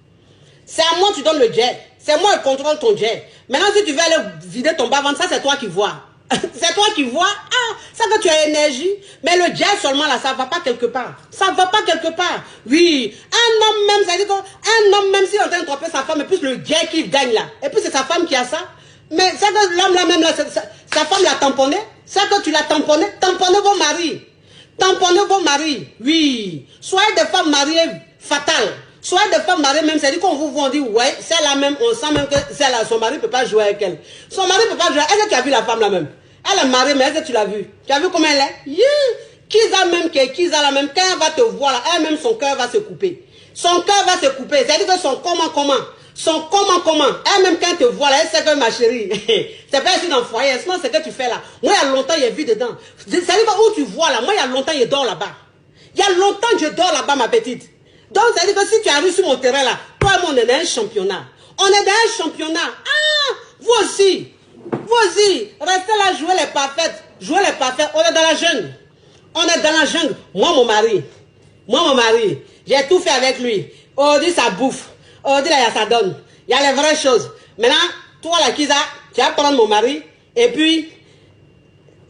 C'est à moi que tu donnes le jet. C'est moi qui contrôle ton jet. Maintenant, si tu veux aller vider ton bas-ventre, ça c'est toi qui vois. C'est toi qui vois. Ah, ça que tu as énergie. Mais le jet seulement là, ça ne va pas quelque part. Ça ne va pas quelque part. Oui. Un homme même, ça dit qu'un homme même s'il est en train de tromper sa femme, et plus le jet qu'il gagne là. Et puis c'est sa femme qui a ça. Mais c'est que l'homme là même là, sa femme l'a tamponné. C'est que tu l'as tamponné. Tamponnez vos maris. Tamponnez vos maris. Oui. Soyez des femmes mariées fatales. Soit des femmes mariées même, c'est-à-dire qu'on vous voit, on dit, ouais, celle-là même, on sent même que celle-là, son mari ne peut pas jouer avec elle. Son mari ne peut pas jouer. Est-ce que tu as vu la femme là même? Elle est mariée, mais est-ce que tu l'as vue? Tu as vu comment elle est? Yeah. Kiza même, Kiza là même, quand elle va te voir là, elle-même, son cœur va se couper. Son cœur va se couper. C'est-à-dire que son comment. Son comment. Elle-même, quand elle te voit là, elle sait que ma chérie, c'est pas ici dans le foyer, sinon c'est que tu fais là. Moi, il y a longtemps, il y a vu dedans. C'est-à-dire que où tu vois là, moi, il y a longtemps, il dort là-bas. Il y a longtemps que je dors là-bas, ma petite. Donc, ça veut dire que si tu arrives sur mon terrain là, toi et moi, on est dans un championnat. On est dans un championnat. Ah, vous aussi, restez là, jouez les parfaites. On est dans la jeune. On est dans la jungle. Moi, mon mari, j'ai tout fait avec lui. Aujourd'hui, ça bouffe. Aujourd'hui, là, ça donne. Il y a les vraies choses. Maintenant, toi, la Kiza, tu vas prendre mon mari. Et puis,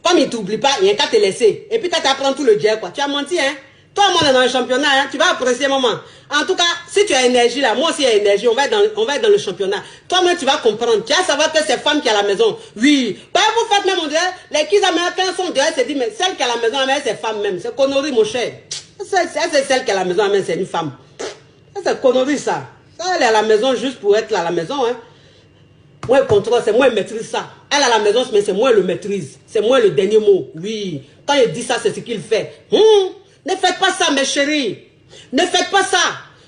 comme il ne t'oublie pas, il n'y a qu'à te laisser. Et puis, tu vas prendre tout le jet, quoi. Tu as menti, hein. Toi, moi, on est dans le championnat, hein. Tu vas apprécier, maman. En tout cas, si tu as énergie, là, moi aussi, j'ai énergie. On va être dans le championnat. Toi-même, tu vas comprendre. Tu vas savoir que c'est femme qui est à la maison. Oui. Bah, vous faites même, on dirait, les Kiza américains sont dehors, se disent, mais celle qui est à la maison, c'est femme même. C'est connerie, mon cher. C'est celle qui est à la maison, c'est une femme. C'est connerie, ça. Elle est à la maison juste pour être là à la maison, hein. Moi, le contrôle, c'est moi qui maîtrise ça. Elle à la maison, mais c'est moi qui le maîtrise. C'est moi le dernier mot. Oui. Quand il dit ça, c'est ce qu'il fait. Ne faites pas ça, mes chéris. Ne faites pas ça.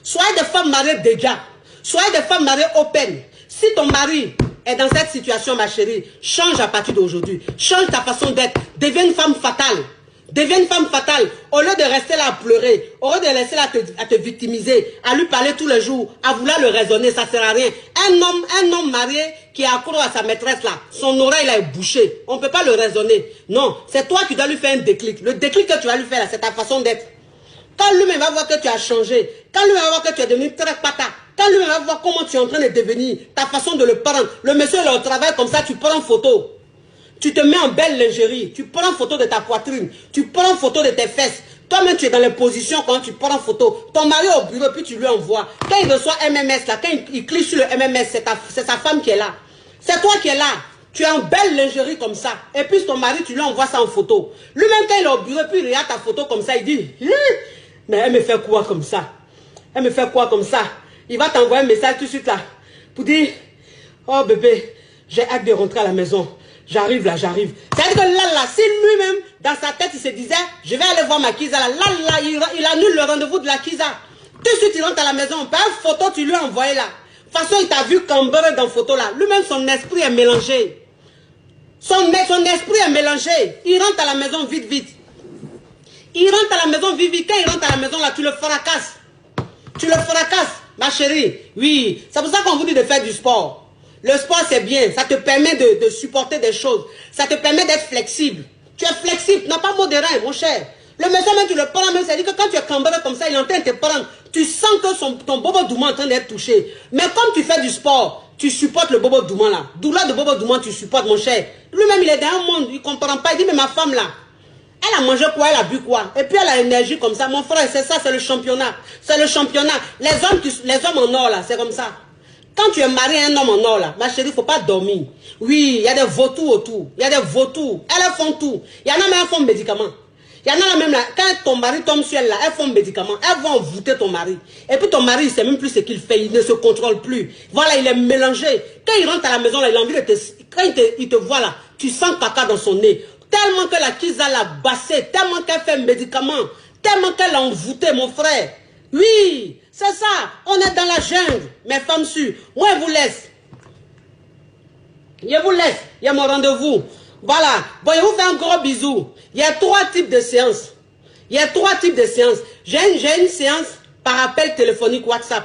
Soyez des femmes mariées déjà. Soyez des femmes mariées open. Si ton mari est dans cette situation, ma chérie, change à partir d'aujourd'hui. Change ta façon d'être. Deviens une femme fatale. Deviens une femme fatale. Au lieu de rester là à pleurer, au lieu de rester là à te victimiser, à lui parler tous les jours, à vouloir le raisonner, ça ne sert à rien. Un homme marié qui est accro à sa maîtresse là, son oreille là est bouchée. On ne peut pas le raisonner. Non, c'est toi qui dois lui faire un déclic. Le déclic que tu vas lui faire là, c'est ta façon d'être. Quand lui-même va voir que tu as changé, quand lui-même va voir que tu es devenu très pata, quand lui-même va voir comment tu es en train de devenir, ta façon de le prendre, le monsieur il est au travail comme ça, tu prends une photo. Tu te mets en belle lingerie, tu prends une photo de ta poitrine, tu prends une photo de tes fesses. Toi-même, tu es dans les positions quand tu prends une photo. Ton mari est au bureau, puis tu lui envoies. Quand il reçoit MMS, là, quand il clique sur le MMS, c'est sa femme qui est là. C'est toi qui es là. Tu es en belle lingerie comme ça. Et puis ton mari, tu lui envoies ça en photo. Lui-même, quand il est au bureau, puis il regarde ta photo comme ça, il dit, mais elle me fait quoi comme ça? Elle me fait quoi comme ça? Il va t'envoyer un message tout de suite là, pour dire, oh bébé, j'ai hâte de rentrer à la maison. J'arrive là, j'arrive. C'est-à-dire que là, si lui-même, dans sa tête, il se disait, je vais aller voir ma Kiza là, il annule le rendez-vous de la Kiza. Tout de suite, il rentre à la maison. Par une photo, tu lui as envoyé là. De toute façon, il t'a vu cambré dans la photo là. Lui-même, son esprit est mélangé. Son esprit est mélangé. Il rentre à la maison vite, vite. Il rentre à la maison vite, vite. Quand il rentre à la maison là, tu le fracasses. Tu le fracasses, ma chérie. Oui, c'est pour ça qu'on vous dit de faire du sport. Le sport, c'est bien. Ça te permet de supporter des choses. Ça te permet d'être flexible. Tu es flexible. Tu n'as pas mot de rein, mon cher. Le monsieur, même tu le prends, même, c'est-à-dire que quand tu es cambré comme ça, il est en train de te prendre. Tu sens que ton bobo doumant est en train d'être touché. Mais comme tu fais du sport, tu supportes le bobo doumant là. Douleur de bobo doumant, tu supportes, mon cher. Lui-même, il est dans un monde, il ne comprend pas. Il dit, mais ma femme là, elle a mangé quoi, elle a bu quoi? Et puis elle a l'énergie comme ça. Mon frère, c'est ça, c'est le championnat. C'est le championnat. Les hommes en or là, c'est comme ça. Quand tu es marié à un homme en or là, ma chérie, il ne faut pas dormir. Oui, il y a des vautours autour. Il y a des vautours. Elles font tout. Il y en a même qui font médicaments. Il y en a même là, quand ton mari tombe sur elle là, elles font médicaments. Elles vont envoûter ton mari. Et puis ton mari, il ne sait même plus ce qu'il fait. Il ne se contrôle plus. Voilà, il est mélangé. Quand il rentre à la maison là, il a envie de te... Quand il te voit là, tu sens caca dans son nez. Tellement que la Kiza l'a bassé. Tellement qu'elle fait médicaments. Tellement qu'elle l'a envoûté, mon frère. Oui, c'est ça. On est dans la jungle, mes femmes sûres. Moi, je vous laisse. Je vous laisse. Il y a mon rendez-vous. Voilà. Bon, je vous fais un gros bisou. Il y a 3 types de séances. Il y a 3 types de séances. J'ai une séance par appel téléphonique WhatsApp.